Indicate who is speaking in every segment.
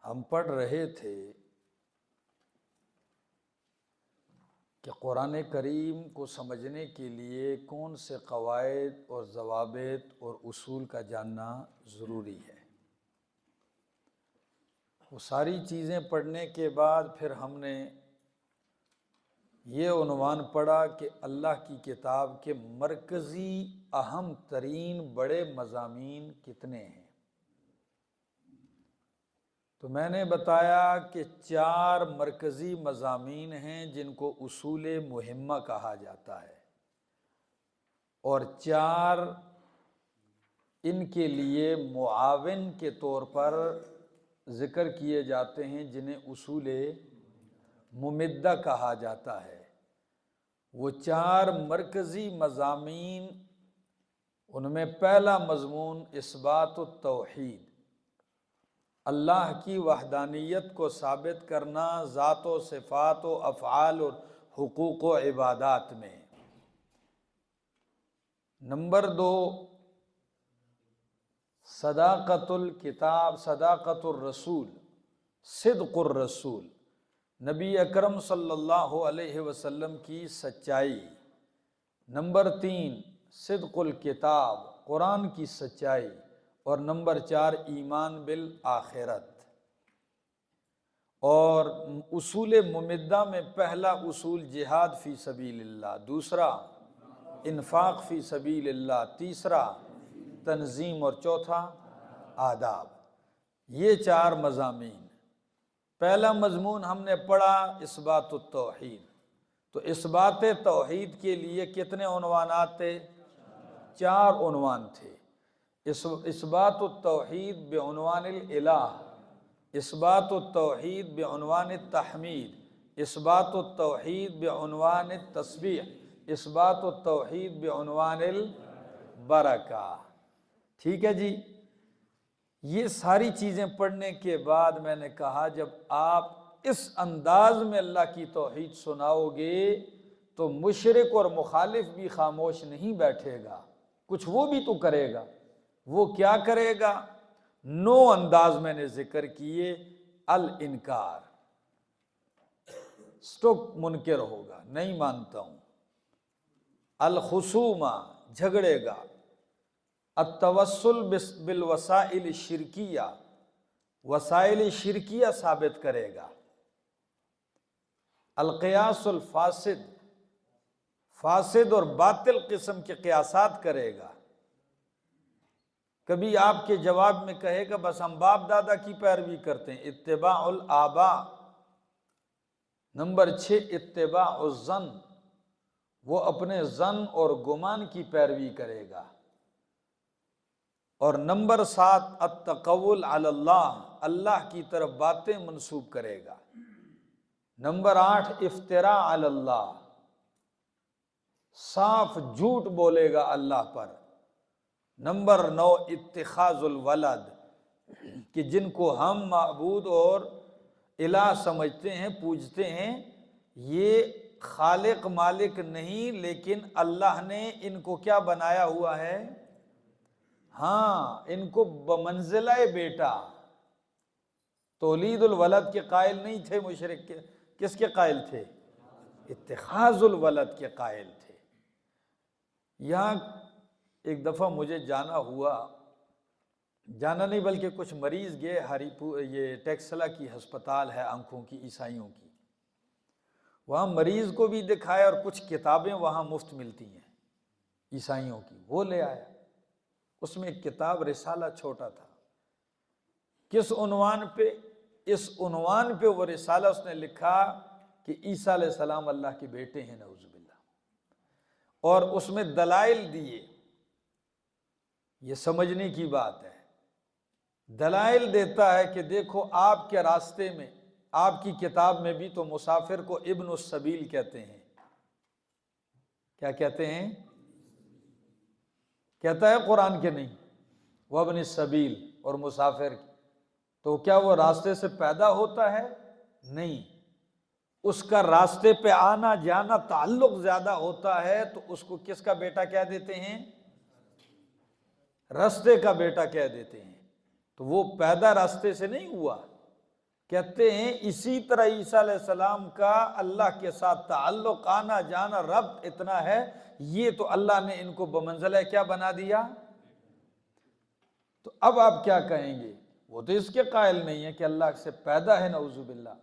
Speaker 1: ہم پڑھ رہے تھے کہ قرآن کریم کو سمجھنے کے لیے کون سے قواعد اور ضوابط اور اصول کا جاننا ضروری ہے۔ وہ ساری چیزیں پڑھنے کے بعد پھر ہم نے یہ عنوان پڑھا کہ اللہ کی کتاب کے مرکزی اہم ترین بڑے مضامین کتنے ہیں۔ تو میں نے بتایا کہ 4 مرکزی مضامین ہیں جن کو اصول مہمہ کہا جاتا ہے، اور 4 ان کے لیے معاون کے طور پر ذکر کیے جاتے ہیں جنہیں اصول ممدہ کہا جاتا ہے۔ وہ 4 مرکزی مضامین، ان میں پہلا مضمون اثبات التوحید، اللہ کی وحدانیت کو ثابت کرنا ذات و صفات و افعال اور حقوق و عبادات میں۔ نمبر 2 صداقت الکتاب، صداقت الرسول، صدق الرسول، نبی اکرم صلی اللہ علیہ وسلم کی سچائی۔ نمبر 3 صدق الکتاب، قرآن کی سچائی، اور نمبر 4 ایمان بالآخرت۔ اور اصول ممدہ میں پہلا اصول جہاد فی سبیل اللہ، دوسرا انفاق فی سبیل اللہ، تیسرا تنظیم، اور چوتھا آداب۔ یہ 4 مضامین۔ پہلا مضمون ہم نے پڑھا اثبات التوحید۔ تو اثبات توحید کے لیے کتنے عنوانات تھے؟ 4 عنوان تھے۔ اثبات التوحید بعنوان الالہ، اثبات التوحید بعنوان التحمید، اثبات التوحید بعنوان التسبیح، اثبات التوحید بعنوان البرکہ۔ ٹھیک ہے جی۔ یہ ساری چیزیں پڑھنے کے بعد میں نے کہا جب آپ اس انداز میں اللہ کی توحید سناؤ گے تو مشرک اور مخالف بھی خاموش نہیں بیٹھے گا، کچھ وہ بھی تو کرے گا۔ وہ کیا کرے گا؟ 9 انداز میں نے ذکر کیے۔ الانکار، سٹوک منکر ہوگا، نہیں مانتا ہوں۔ الخصومہ، جھگڑے گا۔ التوسل بالوسائل الشرکیہ، وسائل شرکیہ ثابت کرے گا۔ القیاس الفاسد، فاسد اور باطل قسم کے قیاسات کرے گا۔ کبھی آپ کے جواب میں کہے گا بس ہم باپ دادا کی پیروی کرتے ہیں، اتباع الآباء۔ نمبر 6 اتباع الظن، وہ اپنے ظن اور گمان کی پیروی کرے گا۔ اور نمبر 7 التقول علی اللہ، اللہ کی طرف باتیں منسوب کرے گا۔ نمبر 8 افتراء علی اللہ، صاف جھوٹ بولے گا اللہ پر۔ نمبر 9 اتخاذ الولد، کہ جن کو ہم معبود اور الہ سمجھتے ہیں، پوجتے ہیں، یہ خالق مالک نہیں، لیکن اللہ نے ان کو کیا بنایا ہوا ہے؟ ہاں، ان کو بمنزلہ بیٹا۔ تولید الولد کے قائل نہیں تھے مشرک کے، کس کے قائل تھے؟ اتخاذ الولد کے قائل تھے۔ یہاں ایک دفعہ مجھے جانا ہوا، جانا نہیں بلکہ کچھ مریض گئے یہ ٹیکسلا کی ہسپتال ہے آنکھوں کی، عیسائیوں کی۔ وہاں مریض کو بھی دکھایا اور کچھ کتابیں وہاں مفت ملتی ہیں عیسائیوں کی، وہ لے آیا۔ اس میں ایک کتاب رسالہ چھوٹا تھا۔ کس عنوان پہ؟ اس عنوان پہ وہ رسالہ اس نے لکھا کہ عیسیٰ علیہ السلام اللہ کے بیٹے ہیں، نعوذ باللہ، اور اس میں دلائل دیے۔ یہ سمجھنے کی بات ہے۔ دلائل دیتا ہے کہ دیکھو آپ کے راستے میں، آپ کی کتاب میں بھی تو مسافر کو ابن السبیل کہتے ہیں۔ کیا کہتے ہیں؟ کہتا ہے قرآن کے نہیں، وہ ابن السبیل، اور مسافر کی تو کیا وہ راستے سے پیدا ہوتا ہے؟ نہیں، اس کا راستے پہ آنا جانا تعلق زیادہ ہوتا ہے تو اس کو کس کا بیٹا کہہ دیتے ہیں؟ راستے کا بیٹا کہہ دیتے ہیں۔ تو وہ پیدا راستے سے نہیں ہوا، کہتے ہیں اسی طرح عیسیٰ علیہ السلام کا اللہ کے ساتھ تعلق، آنا جانا، ربط اتنا ہے، یہ تو اللہ نے ان کو بمنزلہ کیا بنا دیا۔ تو اب آپ کیا کہیں گے؟ وہ تو اس کے قائل نہیں ہے کہ اللہ سے پیدا ہے، نعوذ باللہ۔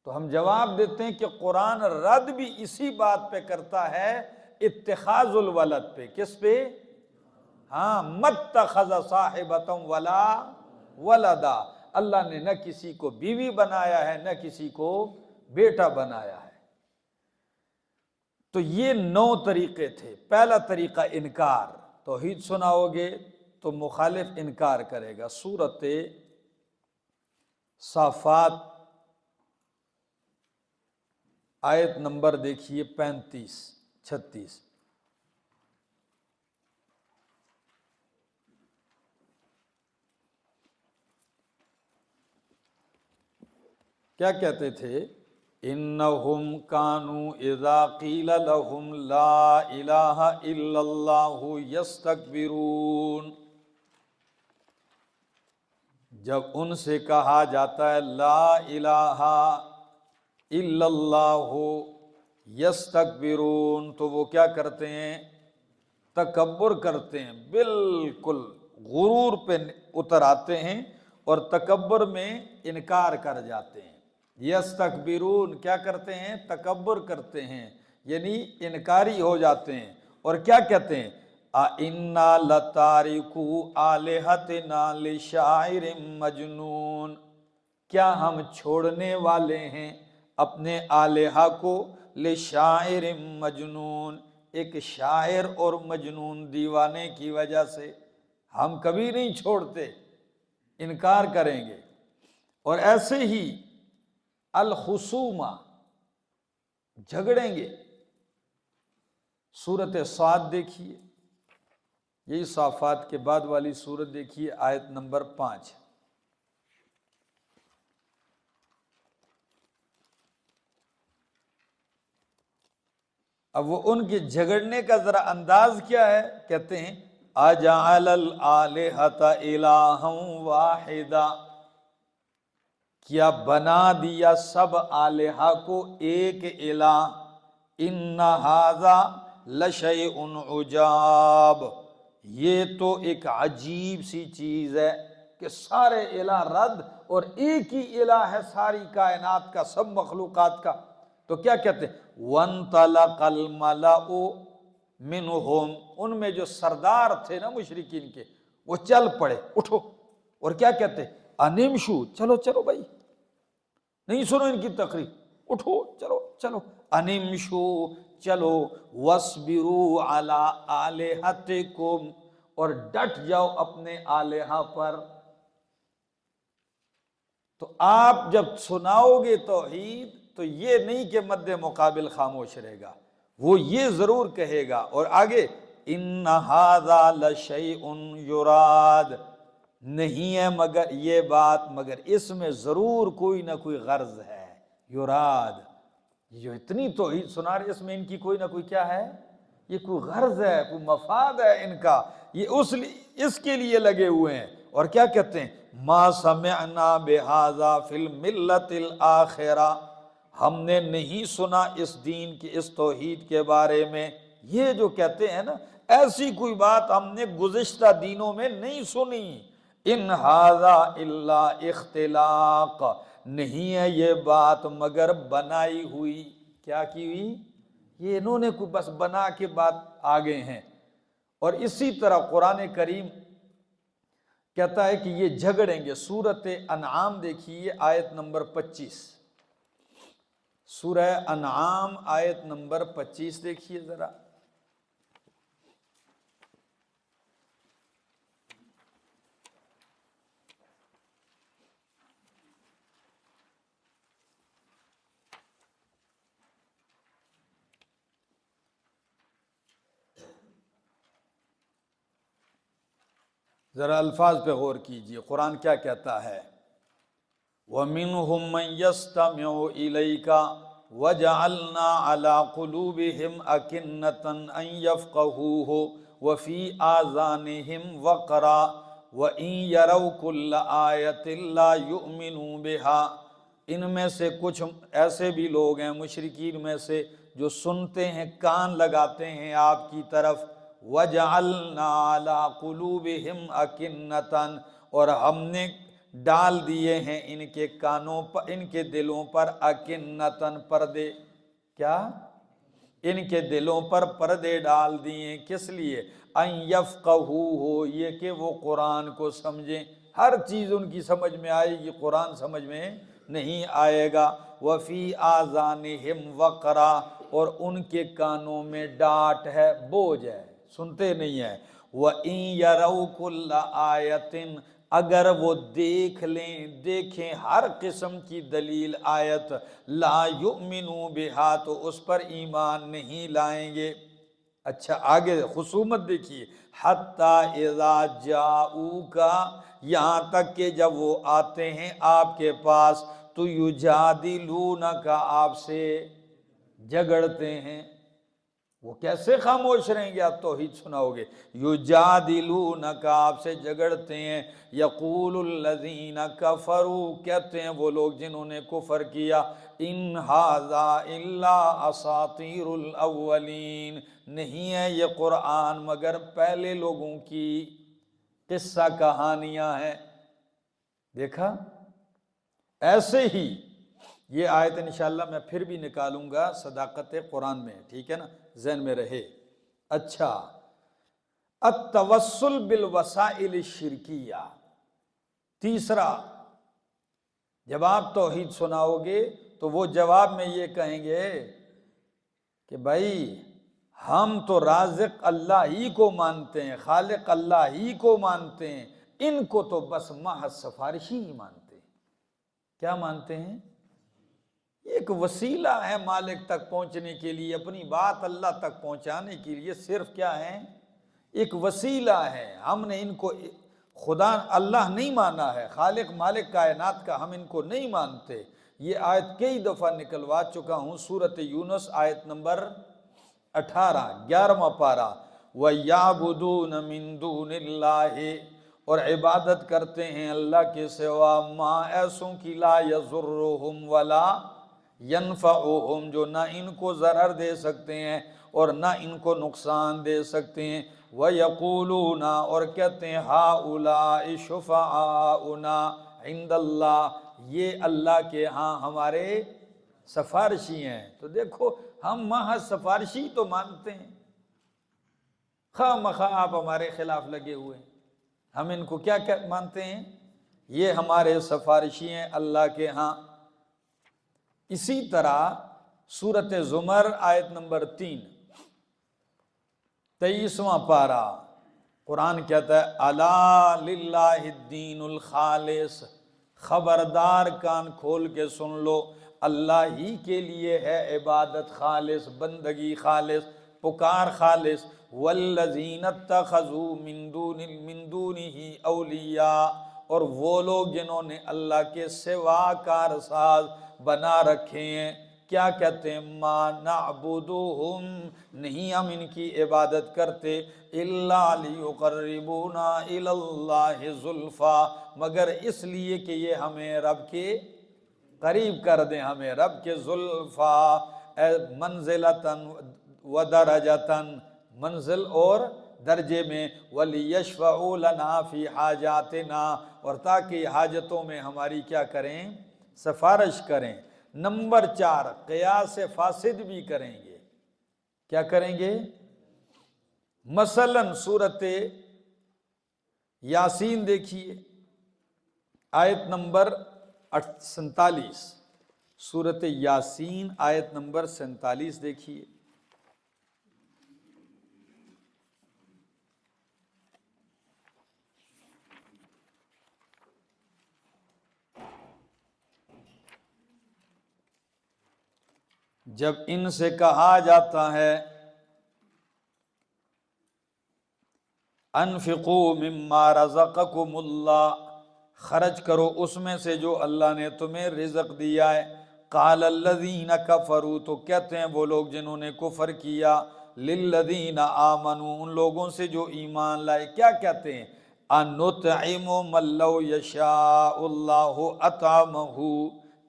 Speaker 1: تو ہم جواب دیتے ہیں کہ قرآن رد بھی اسی بات پہ کرتا ہے، اتخاذ الولد پہ۔ کس پہ؟ ہاں، متخذ صاحبۃ ولا ولدا، اللہ نے نہ کسی کو بیوی بنایا ہے، نہ کسی کو بیٹا بنایا ہے۔ تو یہ 9 طریقے تھے۔ پہلا طریقہ انکار، توحید سناؤ گے تو مخالف انکار کرے گا۔ سورۃ صافات آیت نمبر دیکھیے 35 36۔ کیا کہتے تھے؟ انہم کانوا اذا قیل لہم لا الہ الا اللہ یستکبرون، جب ان سے کہا جاتا ہے لا الہ الا اللہ یستکبرون، تو وہ کیا کرتے ہیں؟ تکبر کرتے ہیں، بالکل غرور پہ اتر آتے ہیں اور تکبر میں انکار کر جاتے ہیں۔ یستکبرون کیا کرتے ہیں؟ تکبر کرتے ہیں، یعنی انکاری ہو جاتے ہیں۔ اور کیا کہتے ہیں؟ اِنَّا لَتَارِكُو آلِهَتِنَا لِشَاعِرٍ مَجْنُونٍ، کیا ہم چھوڑنے والے ہیں اپنے آلہہ کو لِشَاعِرٍ مَجْنُونٍ، ایک شاعر اور مجنون دیوانے کی وجہ سے؟ ہم کبھی نہیں چھوڑتے، انکار کریں گے۔ اور ایسے ہی الخصومہ، جھگڑیں گے۔ سورۃ صاد دیکھیے، یہی صافات کے بعد والی سورت دیکھیے، آیت نمبر 5۔ اب وہ ان کے جھگڑنے کا ذرا انداز کیا ہے؟ کہتے ہیں اجعل الآلہۃ الہا واحدا، کیا بنا دیا سب آلہہ کو ایک الہ، ان ھذا لشیء عجاب، یہ تو ایک عجیب سی چیز ہے کہ سارے الہ رد اور ایک ہی الہ ہے ساری کائنات کا، سب مخلوقات کا۔ تو کیا کہتے ہیں؟ وَانْطَلَقَ الْمَلَأُ مِنْهُمْ، ان میں جو سردار تھے نا مشرکین کے، وہ چل پڑے، اٹھو، اور کیا کہتے ہیں؟ انمشو، چلو چلو بھائی، نہیں سنو ان کی تقریر، اٹھو چلو چلو، انمشو چلو، وَاصْبِرُوا عَلَىٰ آلِهَتِكُمْ، اور ڈٹ جاؤ اپنے آلہہ پر۔ تو آپ جب سناؤ گے توحید تو یہ نہیں کہ مد مقابل خاموش رہے گا، وہ یہ ضرور کہے گا۔ اور آگے ان ھذا لشیء یراد، نہیں ہے مگر یہ بات، مگر اس میں ضرور کوئی نہ کوئی غرض ہے، یراد، جو اتنی توحید سنا رہے اس میں ان کی کوئی نہ کوئی کیا ہے؟ یہ کوئی غرض ہے، کوئی مفاد ہے ان کا، یہ اس کے لیے لگے ہوئے ہیں۔ اور کیا کہتے ہیں؟ ما سمعنا بہذا فی الملۃ الآخرہ، ہم نے نہیں سنا اس دین کی، اس توحید کے بارے میں، یہ جو کہتے ہیں نا، ایسی کوئی بات ہم نے گزشتہ دینوں میں نہیں سنی۔ ان ھذا الا اختلاق، نہیں ہے یہ بات مگر بنائی ہوئی، کیا کی ہوئی؟ یہ انہوں نے کوئی بس بنا کے بات آگے ہیں۔ اور اسی طرح قرآن کریم کہتا ہے کہ یہ جھگڑیں گے۔ سورۃ انعام دیکھیے، آیت نمبر 25، سورہ انعام آیت نمبر 25 دیکھیے ذرا۔ ذرا الفاظ پہ غور کیجئے، قرآن کیا کہتا ہے؟ وَمِنْهُمْ مَنْ يَسْتَمِعُ إِلَيْكَ وَجَعَلْنَا عَلَىٰ قُلُوبِهِمْ أَكِنَّةً أَنْ يَفْقَهُوهُ وَفِي آذَانِهِمْ وَقْرًا وَإِن يَرَوْا كُلَّ آیَةٍ لَا يُؤْمِنُوا بِهَا، ان میں سے کچھ ایسے بھی لوگ ہیں مشرکین میں سے جو سنتے ہیں، کان لگاتے ہیں آپ کی طرف، وَجَعَلْنَا عَلَىٰ قُلُوبِهِمْ أَكِنَّةً، اور ہم نے ڈال دیے ہیں ان کے کانوں پر، ان کے دلوں پر، اکنتن پردے، کیا؟ ان کے دلوں پر پردے ڈال دیے، کس لیے؟ ان یفقہوہ، یہ کہ وہ قرآن کو سمجھیں، ہر چیز ان کی سمجھ میں آئے گی، قرآن سمجھ میں نہیں آئے گا۔ وفی آذانہم وقرا، اور ان کے کانوں میں ڈاٹ ہے، بوجھ ہے، سنتے نہیں ہیں۔ وَإِن يَرَوْا كُلَّ آیَةٍ، اگر وہ دیکھ لیں، دیکھیں ہر قسم کی دلیل آیت، لا یؤمنوا بہا، تو اس پر ایمان نہیں لائیں گے۔ اچھا آگے خصومت دیکھیے، حتی اذا جاؤوک، یہاں تک کہ جب وہ آتے ہیں آپ کے پاس، تو یجادلونک، آپ سے جھگڑتے ہیں۔ وہ کیسے خاموش رہیں گے؟ آپ توحید سناؤ گے۔ یجادلونک، آپ سے جھگڑتے ہیں۔ یقول الذین کفروا، کہتے ہیں وہ لوگ جنہوں نے کفر کیا، ان ھذا الا اساطیر الاولین، نہیں ہے یہ قرآن مگر پہلے لوگوں کی قصہ کہانیاں ہیں۔ دیکھا؟ ایسے ہی یہ آیت انشاءاللہ میں پھر بھی نکالوں گا صداقت قرآن میں، ٹھیک ہے نا، ذہن میں رہے۔ اچھا، التوسل بالوسائل الشرکیہ، تیسرا، جب آپ توحید سناؤ گے تو وہ جواب میں یہ کہیں گے کہ بھائی ہم تو رازق اللہ ہی کو مانتے ہیں، خالق اللہ ہی کو مانتے ہیں، ان کو تو بس محض سفارشی ہی مانتے ہیں۔ کیا مانتے ہیں؟ ایک وسیلہ ہے مالک تک پہنچنے کے لیے، اپنی بات اللہ تک پہنچانے کے لیے، صرف کیا ہے؟ ایک وسیلہ ہے۔ ہم نے ان کو خدا اللہ نہیں مانا ہے، خالق مالک کائنات کا ہم ان کو نہیں مانتے۔ یہ آیت کئی دفعہ نکلوا چکا ہوں، سورۃ یونس آیت نمبر 18، 11واں پارہ۔ وَيَعْبُدُونَ مِن دُونِ اللَّهِ، اور عبادت کرتے ہیں اللہ کے سوا، ما ایسوں کی، لا یضرہم ولا ینفعہم، جو نہ ان کو ضرر دے سکتے ہیں اور نہ ان کو نقصان دے سکتے ہیں۔ وَيَقُولُونَ، اور کہتے ہیں، ہَؤُلَاءِ شُفَعَاؤُنَا عِندَ اللَّهِ، یہ اللہ کے ہاں ہمارے سفارشی ہیں۔ تو دیکھو ہم محض سفارشی تو مانتے ہیں، خواہ مخواہ آپ ہمارے خلاف لگے ہوئے ہیں، ہم ان کو کیا مانتے ہیں؟ یہ ہمارے سفارشی ہیں اللہ کے ہاں۔ اسی طرح سورۃ زمر آیت نمبر 3، 23واں پارہ، قرآن کہتا ہے، الا للہ الدین الخالص، خبردار کان کھول کے سن لو، اللہ ہی کے لیے ہے عبادت خالص، بندگی خالص، پکار خالص۔ والذین اتخذوا من دونہ اولیاء، اور وہ لوگ جنہوں نے اللہ کے سوا کارساز بنا رکھے ہیں، کیا کہتے ہیں؟ ما نعبدوہم، نہیں ہم ان کی عبادت کرتے، الا لیقربونا الی اللہ زلفا، مگر اس لیے کہ یہ ہمیں رب کے قریب کر دیں، ہمیں رب کے زلفا، منزلتاً و درجتاً، منزل اور درجے میں، وَلِيَشْفَعُوا لَنَا فِي حَاجَاتِنَا، اور تاکہ حاجتوں میں ہماری کیا کریں؟ سفارش کریں۔ نمبر 4، قیاس فاسد بھی کریں گے۔ کیا کریں گے؟ مثلا سورۃ یاسین دیکھیے، آیت نمبر 47، سورۃ یاسین آیت نمبر 47 دیکھیے۔ جب ان سے کہا جاتا ہے انفقوا مما رزقکم اللہ، خرچ کرو اس میں سے جو اللہ نے تمہیں رزق دیا ہے، قال الذین کفروا، تو کہتے ہیں وہ لوگ جنہوں نے کفر کیا، للذین آمنوا، ان لوگوں سے جو ایمان لائے، کیا کہتے ہیں؟ انطعم من لو یشاء اللہ اطعمہ،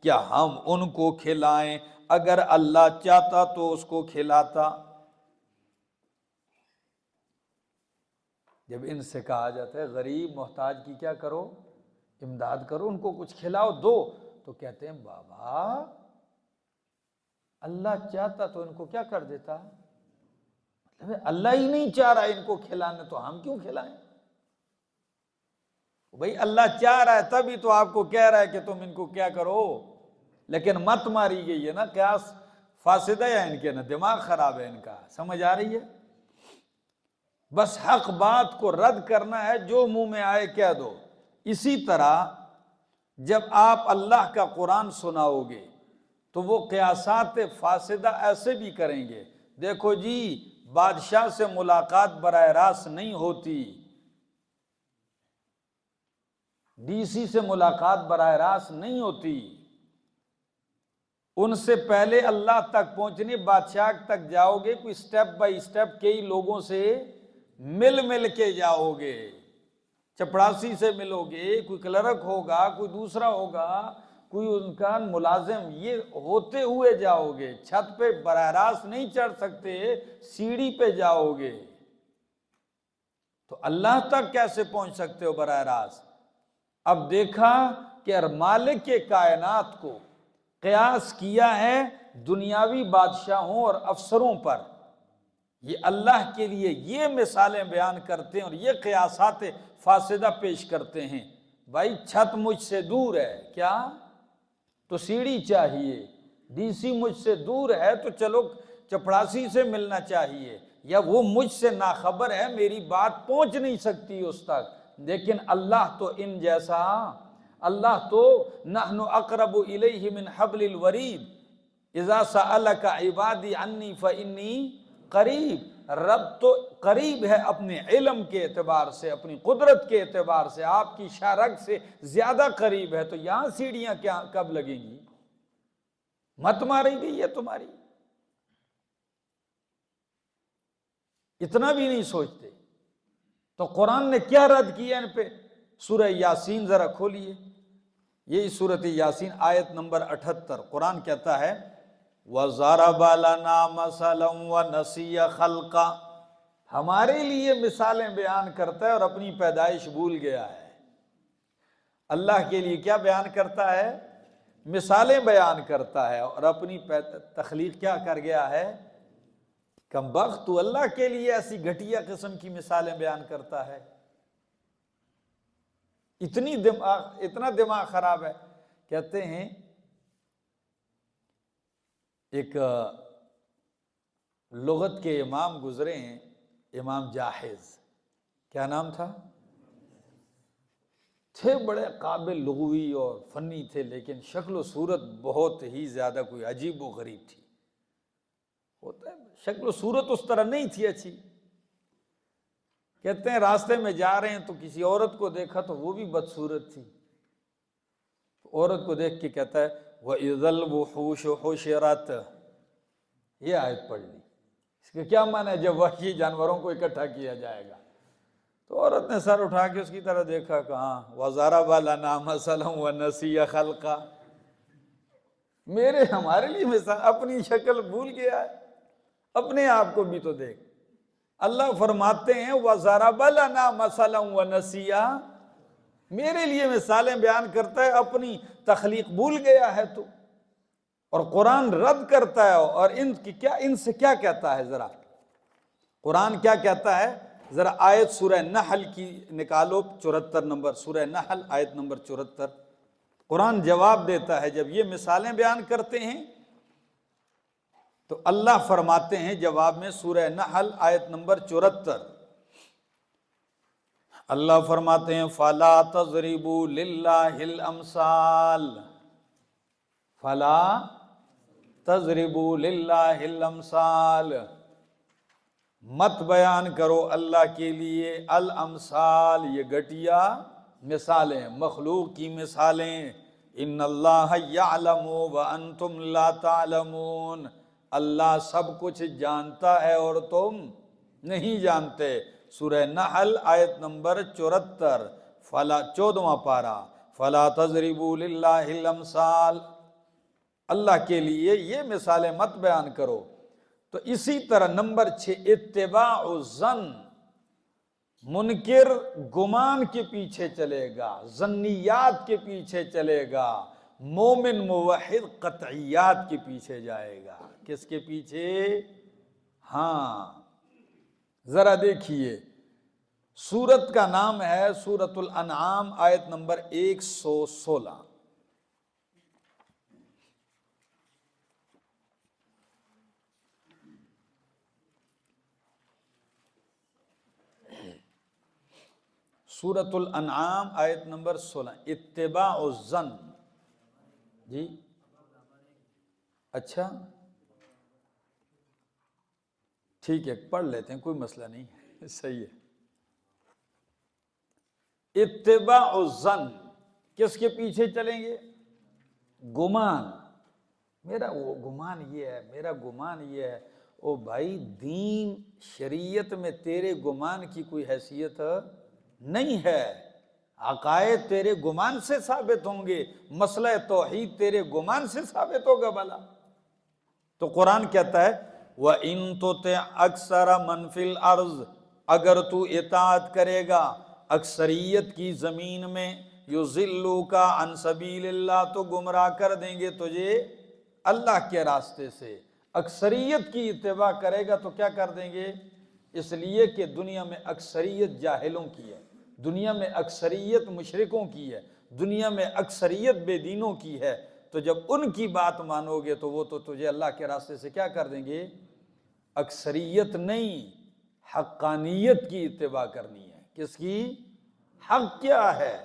Speaker 1: کیا ہم ان کو کھلائیں اگر اللہ چاہتا تو اس کو کھلاتا۔ جب ان سے کہا جاتا ہے غریب محتاج کی کیا کرو، امداد کرو، ان کو کچھ کھلاؤ دو، تو کہتے ہیں بابا اللہ چاہتا تو ان کو کیا کر دیتا، مطلب اللہ ہی نہیں چاہ رہا ان کو کھلانا تو ہم کیوں کھلائیں؟ بھئی اللہ چاہ رہا ہے تبھی تو آپ کو کہہ رہا ہے کہ تم ان کو کیا کرو، لیکن مت ماری گئی ہے نا، قیاس فاسدہ ہے ان کے، نا دماغ خراب ہے ان کا، سمجھ آ رہی ہے؟ بس حق بات کو رد کرنا ہے، جو منہ میں آئے کہہ دو۔ اسی طرح جب آپ اللہ کا قرآن سناؤ گے تو وہ قیاسات فاسدہ ایسے بھی کریں گے، دیکھو جی بادشاہ سے ملاقات براہ راست نہیں ہوتی، ڈی سی سے ملاقات براہ راست نہیں ہوتی، ان سے پہلے اللہ تک پہنچنے، بادشاہ تک جاؤ گے، کوئی سٹیپ بائی سٹیپ کئی لوگوں سے مل کے جاؤ گے، چپڑاسی سے ملو گے، کوئی کلرک ہوگا، کوئی دوسرا ہوگا، کوئی ان کا ملازم، یہ ہوتے ہوئے جاؤ گے، چھت پہ براہ راست نہیں چڑھ سکتے، سیڑھی پہ جاؤ گے، تو اللہ تک کیسے پہنچ سکتے ہو براہ راست؟ اب دیکھا کہ مالک کے کائنات کو قیاس کیا ہے دنیاوی بادشاہوں اور افسروں پر، یہ اللہ کے لیے یہ مثالیں بیان کرتے ہیں اور یہ قیاسات فاسدہ پیش کرتے ہیں۔ بھائی چھت مجھ سے دور ہے کیا تو سیڑھی چاہیے، ڈی سی مجھ سے دور ہے تو چلو چپڑاسی سے ملنا چاہیے، یا وہ مجھ سے ناخبر ہے میری بات پہنچ نہیں سکتی اس تک، لیکن اللہ تو ان جیسا، اللہ تو نحن اقرب الیہ من حبل الورید اذا سألک عبادی عنی فانی قریب، رب تو قریب ہے اپنے علم کے اعتبار سے، اپنی قدرت کے اعتبار سے، آپ کی شارک سے زیادہ قریب ہے، تو یہاں سیڑھیاں کیا کب لگیں گی؟ مت ماری گئی ہے تمہاری، اتنا بھی نہیں سوچتے۔ تو قرآن نے کیا رد کیا ان پہ؟ سورہ یاسین ذرا کھولیے، یہی سورۃ یاسین آیت نمبر 78، قرآن کہتا ہے وَضَرَبَ لَنَا مَثَلًا وَنَسِيَ خَلْقًا، ہمارے لیے مثالیں بیان کرتا ہے اور اپنی پیدائش بھول گیا ہے۔ اللہ کے لیے کیا بیان کرتا ہے؟ مثالیں بیان کرتا ہے، اور اپنی تخلیق کیا کر گیا ہے؟ کم بخت، تو اللہ کے لیے ایسی گھٹیا قسم کی مثالیں بیان کرتا ہے، اتنا دماغ خراب ہے۔ کہتے ہیں ایک لغت کے امام گزرے ہیں، امام جاحظ، کیا نام تھا؟ تھے بڑے قابل لغوی اور فنی تھے، لیکن شکل و صورت بہت ہی زیادہ کوئی عجیب و غریب تھی، ہوتا ہے شکل و صورت اس طرح نہیں تھی اچھی۔ کہتے ہیں راستے میں جا رہے ہیں تو کسی عورت کو دیکھا تو وہ بھی بدصورت تھی، عورت کو دیکھ کے کہتا ہے وَإِذَا الْوُحُوشُ حُشِرَتْ، یہ آیت پڑھ لی، اس کا کیا معنی ہے؟ جب وحشی جانوروں کو اکٹھا کیا جائے گا، تو عورت نے سر اٹھا کے اس کی طرح دیکھا، کہاں وَضَرَبَ لَنَا مَثَلًا وَنَسِيَ خَلْقًا، ہمارے لیے مثال، اپنی شکل بھول گیا ہے، اپنے آپ کو بھی تو دیکھ۔ اللہ فرماتے ہیں وَضَرَبَ لَنَا مَثَلًا وَنَسِيَ، میرے لیے مثالیں بیان کرتا ہے، اپنی تخلیق بھول گیا ہے تو، اور قرآن رد کرتا ہے، اور ان سے کیا کہتا ہے؟ ذرا قرآن کیا کہتا ہے؟ ذرا آیت سورہ نحل کی نکالو، 74 نمبر سورہ نحل آیت نمبر 74، قرآن جواب دیتا ہے جب یہ مثالیں بیان کرتے ہیں تو اللہ فرماتے ہیں جواب میں، سورہ نحل آیت نمبر 74، اللہ فرماتے ہیں فَلَا تَضْرِبُوا لِلَّهِ الْأَمْثَالَ، فَلَا تَضْرِبُوا لِلَّهِ الْأَمْثَالَ، مت بیان کرو اللہ کے لیے الامثال، یہ گھٹیا مثالیں، مخلوق کی مثالیں، ان اللہ یعلم وانتم لا تعلمون، اللہ سب کچھ جانتا ہے اور تم نہیں جانتے۔ سورہ نحل آیت نمبر 74 14واں پارہ، فلا تضربوا للہ الامثال، اللہ کے لیے یہ مثالیں مت بیان کرو۔ تو اسی طرح نمبر 6 اتباع الظن، منکر گمان کے پیچھے چلے گا، ظنیات کے پیچھے چلے گا، مومن موحد قطعیات کے پیچھے جائے گا۔ کس کے پیچھے؟ ہاں ذرا دیکھیے، سورت کا نام ہے سورۃ الانعام، آیت نمبر 116۔ سورۃ الانعام آیت نمبر 16، اتباع الظن۔ جی اچھا ٹھیک ہے، پڑھ لیتے ہیں، کوئی مسئلہ نہیں، صحیح ہے۔ اتباع الظن، کس کے پیچھے چلیں گے؟ گمان، میرا وہ گمان یہ ہے، میرا گمان یہ ہے۔ او بھائی، دین شریعت میں تیرے گمان کی کوئی حیثیت نہیں ہے، عقائد تیرے گمان سے ثابت ہوں گے، مسئلہ توحید تیرے گمان سے ثابت ہوگا بھلا۔ تو قرآن کہتا ہے وَإِن تُطِعْ أَكْثَرَ مَنْ فِي الْأَرْضِ، اگر تو اطاعت کرے گا اکثریت کی زمین میں، يُضِلُّوكَ عَنْ سَبِيلِ اللَّهِ، تو گمراہ کر دیں گے تجھے اللہ کے راستے سے۔ اکثریت کی اتباع کرے گا تو کیا کر دیں گے؟ اس لیے کہ دنیا میں اکثریت جاہلوں کی ہے، دنیا میں اکثریت مشرکوں کی ہے، دنیا میں اکثریت بے دینوں کی ہے۔ تو جب ان کی بات مانو گے تو وہ تو تجھے اللہ کے راستے سے کیا کر دیں گے؟ اکثریت نہیں، حقانیت کی اتباع کرنی ہے۔ کس کی؟ حق کیا ہے،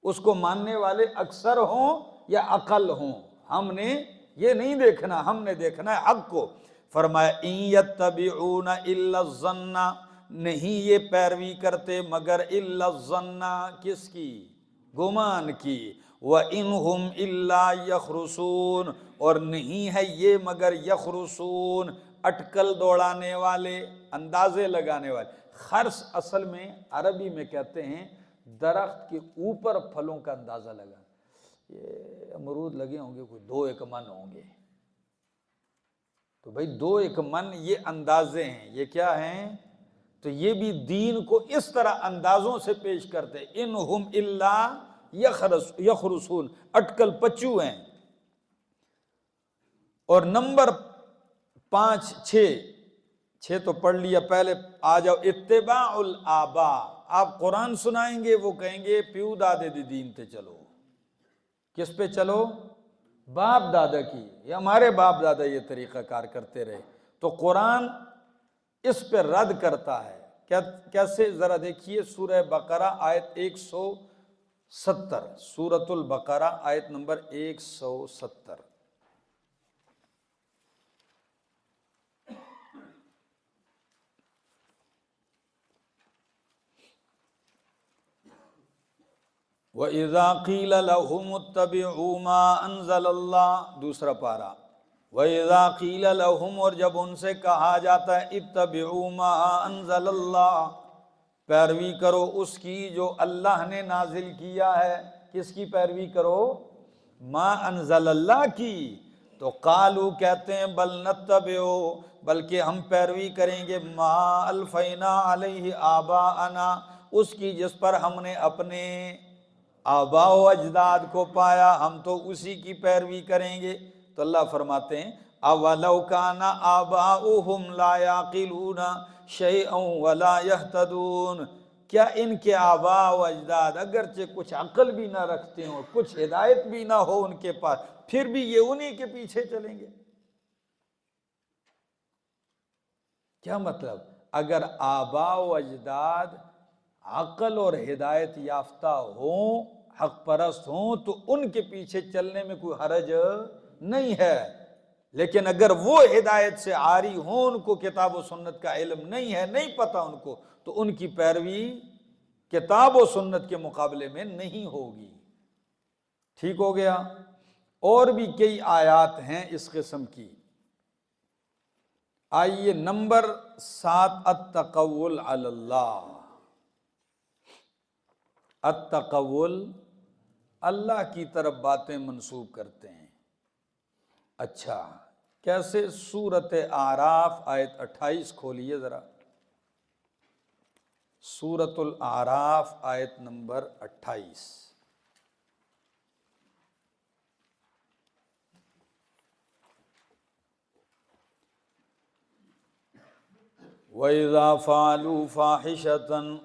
Speaker 1: اس کو ماننے والے اکثر ہوں یا اقل ہوں، ہم نے یہ نہیں دیکھنا، ہم نے دیکھنا ہے حق کو۔ فرمایا ان یتبعون الا الظن، نہیں یہ پیروی کرتے مگر الا الظن، کس کی؟ گمان کی۔ وَإِنْهُمْ إِلَّا يَخْرُصُونَ، اور نہیں ہے یہ مگر یخرسون، اٹکل دوڑانے والے، اندازے لگانے والے۔ خرس اصل میں عربی میں کہتے ہیں درخت کے اوپر پھلوں کا اندازہ لگا۔ یہ امرود لگے ہوں گے کوئی 2-1 من ہوں گے، تو بھائی 2-1 من یہ اندازے ہیں، یہ کیا ہیں؟ تو یہ بھی دین کو اس طرح اندازوں سے پیش کرتے، انہم الا یخرسون، اٹکل پچو ہیں۔ اور نمبر 5 6 تو پڑھ لیا، پہلے آ جاؤ اتباع الآباء، آپ قرآن سنائیں گے وہ کہیں گے پیو دادے دی دین تے چلو۔ کس پہ چلو؟ باپ دادا کی، یہ ہمارے باپ دادا یہ طریقہ کار کرتے رہے۔ تو قرآن اس پہ رد کرتا ہے، کیسے؟ ذرا دیکھیے سورہ بقرہ آیت 170، سورۃ البقرہ آیت نمبر 170۔ وَإِذَا قِيلَ لَهُمُ اتَّبِعُوا مَا أَنزَلَ اللَّهُ، دوسرا پارہ۔ وَإِذَا قِيلَ لَهُمْ، اور جب ان سے کہا جاتا ہے اتَّبِعُوا مَا أَنزَلَ اللَّهُ، پیروی کرو اس کی جو اللہ نے نازل کیا ہے۔ کس کی پیروی کرو؟ ما انزل اللہ کی۔ تو قالو، کہتے ہیں بل نتبعو، بلکہ ہم پیروی کریں گے ما الفینا علیہ آباءنا، اس کی جس پر ہم نے اپنے آباء و اجداد کو پایا، ہم تو اسی کی پیروی کریں گے۔ تو اللہ فرماتے ہیں اولو کان آباؤہم لا یعقلون شیئا ولا یہتدون، کیا ان کے آباء و اجداد اگرچہ کچھ عقل بھی نہ رکھتے ہوں، کچھ ہدایت بھی نہ ہو ان کے پاس، پھر بھی یہ انہی کے پیچھے چلیں گے؟ کیا مطلب؟ اگر آباء و اجداد عقل اور ہدایت یافتہ ہوں، حق پرست ہوں، تو ان کے پیچھے چلنے میں کوئی حرج نہیں ہے۔ لیکن اگر وہ ہدایت سے عاری ہوں، ان کو کتاب و سنت کا علم نہیں ہے، نہیں پتہ ان کو، تو ان کی پیروی کتاب و سنت کے مقابلے میں نہیں ہوگی۔ ٹھیک ہو گیا؟ اور بھی کئی آیات ہیں اس قسم کی۔ آئیے نمبر 7، التقول علی اللہ۔ التقول، اللہ کی طرف باتیں منسوب کرتے ہیں۔ اچھا کیسے؟ سورۃ اعراف آیت 28 کھولیے ذرا، سورۃ الاعراف آیت نمبر 28۔ وَإِذَا فَعَلُوا فَاحِشَةً،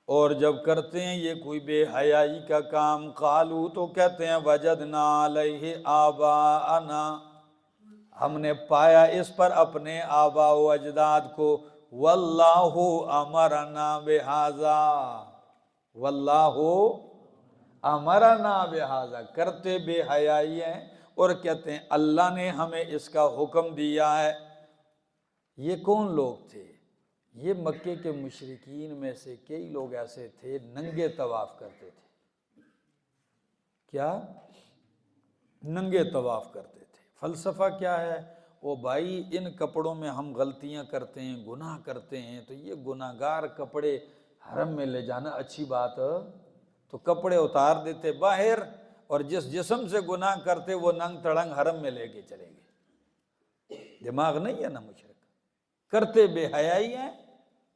Speaker 1: اور جب کرتے ہیں یہ کوئی بے حیائی کا کام، قالوا تو کہتے ہیں وجدنا علیہ آباءنا، ہم نے پایا اس پر اپنے آباء و اجداد کو، واللہ امرنا بہذا، واللہ امرنا بہذا، کرتے بے حیائی ہیں اور کہتے ہیں اللہ نے ہمیں اس کا حکم دیا ہے۔ یہ کون لوگ تھے؟ یہ مکے کے مشرکین میں سے کئی لوگ ایسے تھے ننگے طواف کرتے تھے۔ کیا؟ ننگے طواف کرتے تھے۔ فلسفہ کیا ہے؟ وہ بھائی ان کپڑوں میں ہم غلطیاں کرتے ہیں، گناہ کرتے ہیں، تو یہ گناہگار کپڑے حرم میں لے جانا اچھی بات؟ تو کپڑے اتار دیتے باہر، اور جس جسم سے گناہ کرتے وہ ننگ تڑنگ حرم میں لے کے چلے گئے۔ دماغ نہیں ہے نا مشرک، کرتے بے حیائی ہیں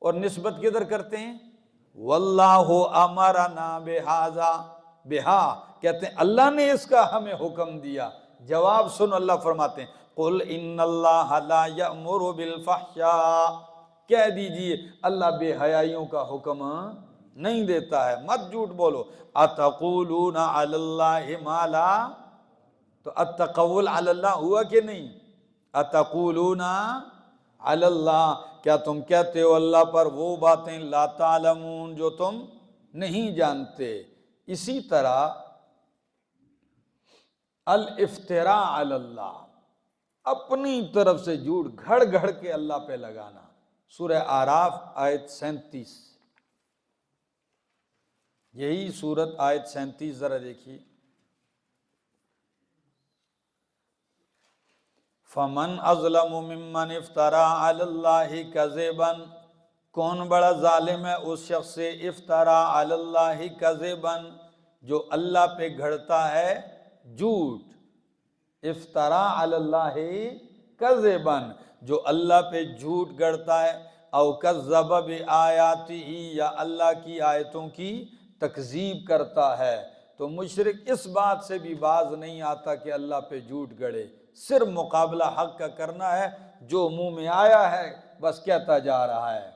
Speaker 1: اور نسبت کدھر کرتے ہیں؟ واللہ امرنا بہذا، بہا کہتے ہیں اللہ نے اس کا ہمیں حکم دیا۔ جواب سن، اللہ فرماتے ہیں قل ان اللہ لا یأمر بالفحشاء، کہہ دیجئے اللہ بے حیائیوں کا حکم نہیں دیتا ہے، مت جھوٹ بولو۔ اتقولون علی اللہ ما لا، تو التقول علی اللہ ہوا کہ نہیں؟ اتقولون علی اللہ، کیا تم کہتے ہو اللہ پر وہ باتیں لا تعلمون جو تم نہیں جانتے۔ اسی طرح الافتراء علی اللہ، اپنی طرف سے جھوٹ گھڑ گھڑ کے اللہ پہ لگانا۔ سورہ اعراف آیت 37، یہی سورت آیت 37 ذرا دیکھیے۔ فمن اظلم ممن افترا علی اللہ کذبا، کون بڑا ظالم ہے اس شخص سے افترا علی اللہ کذبا، جو اللہ پہ گھڑتا ہے جھوٹ۔ افترا علی اللہ کذبا، جو اللہ پہ جھوٹ گڑتا ہے، او کذب بآیاتہ، یا اللہ کی آیتوں کی تکذیب کرتا ہے۔ تو مشرک اس بات سے بھی باز نہیں آتا کہ اللہ پہ جھوٹ گڑے، صرف مقابلہ حق کا کرنا ہے، جو منہ میں آیا ہے بس کہتا جا رہا ہے۔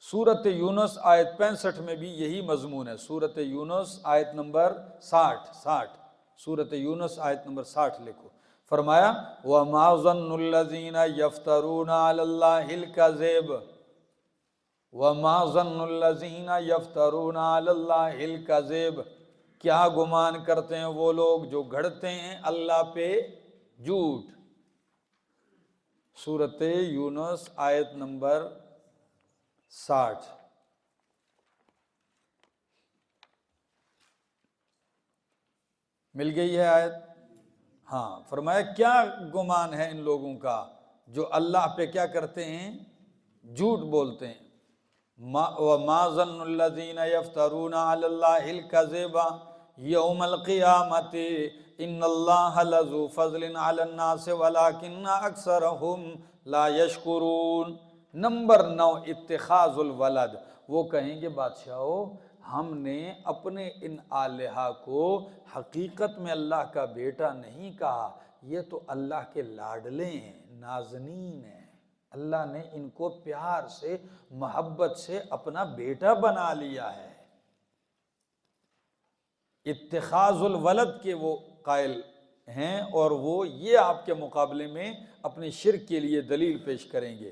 Speaker 1: سورۃ یونس آیت 65 میں بھی یہی مضمون ہے۔ سورۃ یونس آیت نمبر 60، سورۃ یونس آیت نمبر 60 لکھو۔ فرمایا وَمَا ظَنُّ الَّذِينَ يَفْتَرُونَ عَلَى اللَّهِ الْكَذِبَ، وَمَا ظَنُّ الَّذِينَ يَفْتَرُونَ عَلَى اللَّهِ الْكَذِبَ، کیا گمان کرتے ہیں وہ لوگ جو گھڑتے ہیں اللہ پہ جھوٹ۔ سورۃ یونس آیت نمبر 60۔ مل گئی ہے آیت؟ ہاں، فرمایا کیا گمان ہے ان لوگوں کا جو اللہ پہ کیا کرتے ہیں؟ جھوٹ بولتے ہیں۔ وَمَا ظَنُّ الَّذِينَ يَفْتَرُونَ عَلَى اللَّهِ الْكَذِبَ يَوْمَ الْقِيَامَةِ إِنَّ اللَّهَ لَذُو فَضْلٍ عَلَى النَّاسِ وَلَكِنَّ أَكْثَرَهُمْ لَا يَشْكُرُونَ۔ نمبر 9، اتخاذ الولد، وہ کہیں گے بادشاہو ہم نے اپنے ان آلہہ کو حقیقت میں اللہ کا بیٹا نہیں کہا، یہ تو اللہ کے لاڈلے ہیں، نازنین ہیں، اللہ نے ان کو پیار سے محبت سے اپنا بیٹا بنا لیا ہے۔ اتخاذ الولد کے وہ قائل ہیں، اور وہ یہ آپ کے مقابلے میں اپنے شرک کے لیے دلیل پیش کریں گے۔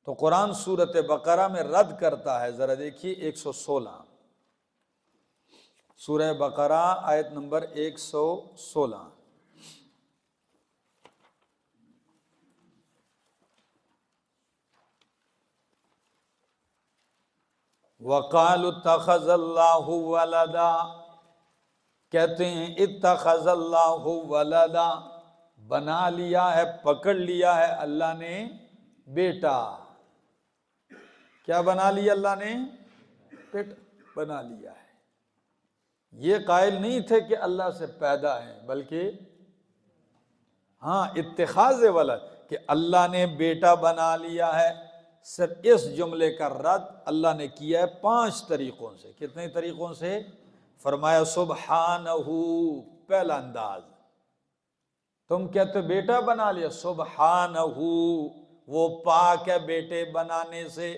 Speaker 1: تو قرآن سورۃ بقرہ میں رد کرتا ہے، ذرا دیکھیے 116، سورہ بقرہ آیت نمبر 116۔ وَقَالُوا اتَّخَذَ اللَّهُ وَلَدًا، کہتے ہیں اتخذ اللہ ولدا، بنا لیا ہے، پکڑ لیا ہے اللہ نے بیٹا۔ کیا بنا لیا اللہ نے؟ بیٹا بنا لیا ہے۔ یہ قائل نہیں تھے کہ اللہ سے پیدا ہیں، بلکہ ہاں اتخاذ ولد، کہ اللہ نے بیٹا بنا لیا ہے۔ صرف اس جملے کا رد اللہ نے کیا ہے 5 طریقوں سے۔ کتنے طریقوں سے؟ فرمایا سبحانہ، پہلا انداز، تم کہتے بیٹا بنا لیا، سبحانہ وہ پاک ہے بیٹے بنانے سے،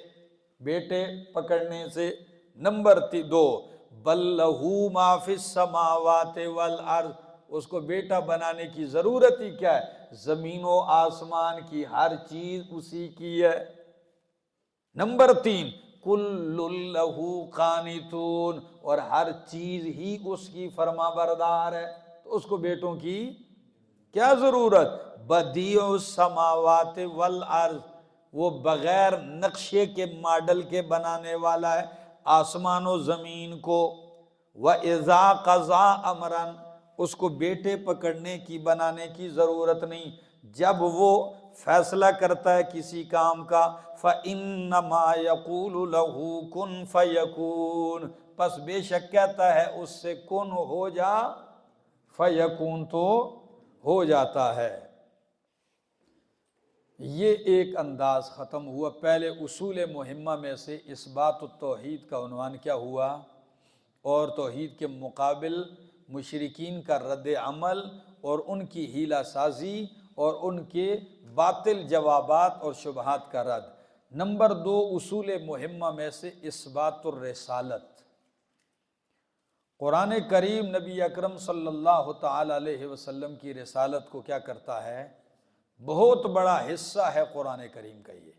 Speaker 1: بیٹے پکڑنے سے۔ نمبر 2، بل لہو ما فی السماوات والارض، اس کو بیٹا بنانے کی ضرورت ہی کیا ہے؟ زمین و آسمان کی ہر چیز اسی کی ہے۔ نمبر 3، کل لہو قانتون، اور ہر چیز ہی اس کی فرما بردار ہے، تو اس کو بیٹوں کی کیا ضرورت؟ بدیع السماوات والارض، وہ بغیر نقشے کے ماڈل کے بنانے والا ہے آسمان و زمین کو۔ وَإِذَا قَضَىٰ أَمْرًا، اس کو بیٹے پکڑنے کی بنانے کی ضرورت نہیں، جب وہ فیصلہ کرتا ہے کسی کام کا، فَإِنَّمَا يَقُولُ لَهُ كُن فَيَكُونُ، پس بے شک کہتا ہے اس سے کن ہو جا، فَيَكُونُ تو ہو جاتا ہے۔ یہ ایک انداز ختم ہوا۔ پہلے اصول مہمہ میں سے اثبات التوحید کا عنوان کیا ہوا، اور توحید کے مقابل مشرکین کا رد عمل اور ان کی حیلہ سازی اور ان کے باطل جوابات اور شبہات کا رد۔ نمبر 2، اصول مہمہ میں سے اثبات الرسالت۔ قرآن کریم نبی اکرم صلی اللہ تعالی علیہ وسلم کی رسالت کو کیا کرتا ہے؟ بہت بڑا حصہ ہے قرآن کریم کا یہ،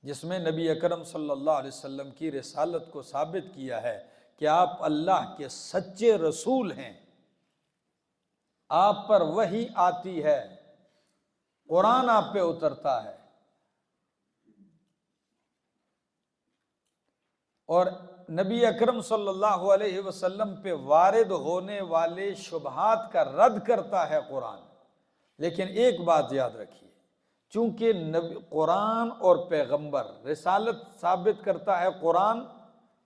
Speaker 1: جس میں نبی اکرم صلی اللہ علیہ وسلم کی رسالت کو ثابت کیا ہے کہ آپ اللہ کے سچے رسول ہیں، آپ پر وحی آتی ہے، قرآن آپ پہ اترتا ہے، اور نبی اکرم صلی اللہ علیہ وسلم پہ وارد ہونے والے شبہات کا رد کرتا ہے قرآن۔ لیکن ایک بات یاد رکھیے، چونکہ قرآن اور پیغمبر، رسالت ثابت کرتا ہے قرآن،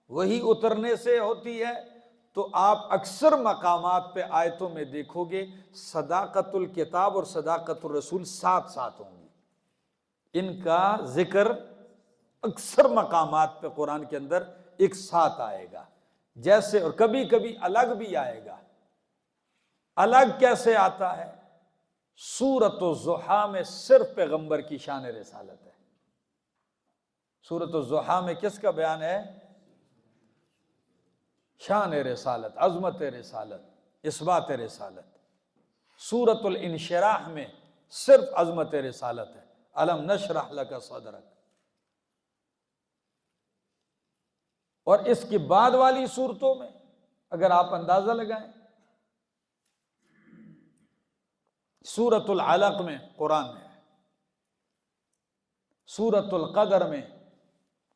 Speaker 1: وہی اترنے سے ہوتی ہے، تو آپ اکثر مقامات پہ آیتوں میں دیکھو گے صداقت الکتاب اور صداقت الرسول ساتھ ساتھ ہوں گی، ان کا ذکر اکثر مقامات پہ قرآن کے اندر ایک ساتھ آئے گا، جیسے، اور کبھی کبھی الگ بھی آئے گا۔ الگ کیسے آتا ہے؟ سورۃ الضحیٰ میں صرف پیغمبر کی شان رسالت ہے۔ سورۃ الضحیٰ میں کس کا بیان ہے؟ شان رسالت، عظمت رسالت، اثبات رسالت۔ سورۃ الانشراح میں صرف عظمت رسالت ہے، الم نشرح لک صدرک۔ اور اس کے بعد والی صورتوں میں اگر آپ اندازہ لگائیں، سورۃ العلق میں قرآن ہے، سورۃ القدر میں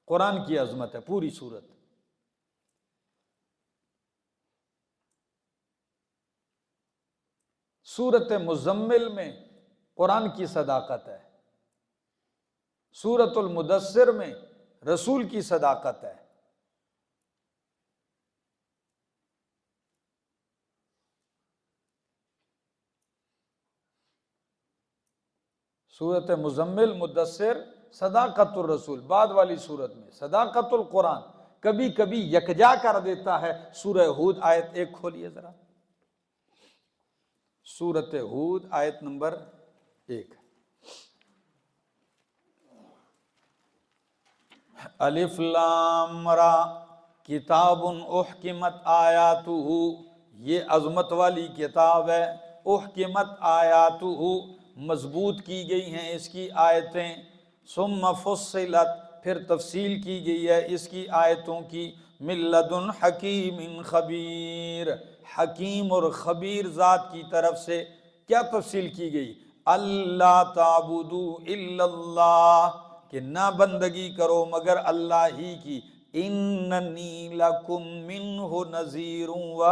Speaker 1: قرآن کی عظمت ہے پوری صورت، سورۃ مزمل میں قرآن کی صداقت ہے، سورۃ المدثر میں رسول کی صداقت ہے، سورۃ مزمل، مدثر، صداقت الرسول، بعد والی صورت میں صداقت القرآن، کبھی کبھی یکجا کر دیتا ہے۔ سورہ ہود آیت 1 کھولیے ذرا، سورۃ ہود آیت نمبر 1۔ الف لام را کتاب احکمت آیاتہ، یہ عظمت والی کتاب ہے، احکمت آیاتہ، مضبوط کی گئی ہیں اس کی آیتیں، ثم فصلت، پھر تفصیل کی گئی ہے اس کی آیتوں کی، من لدن حکیم خبیر، حکیم اور خبیر ذات کی طرف سے۔ کیا تفصیل کی گئی؟ اللہ تعبدوا الا اللہ، کہ نہ بندگی کرو مگر اللہ ہی کی، اننی لکم منہ نذیر و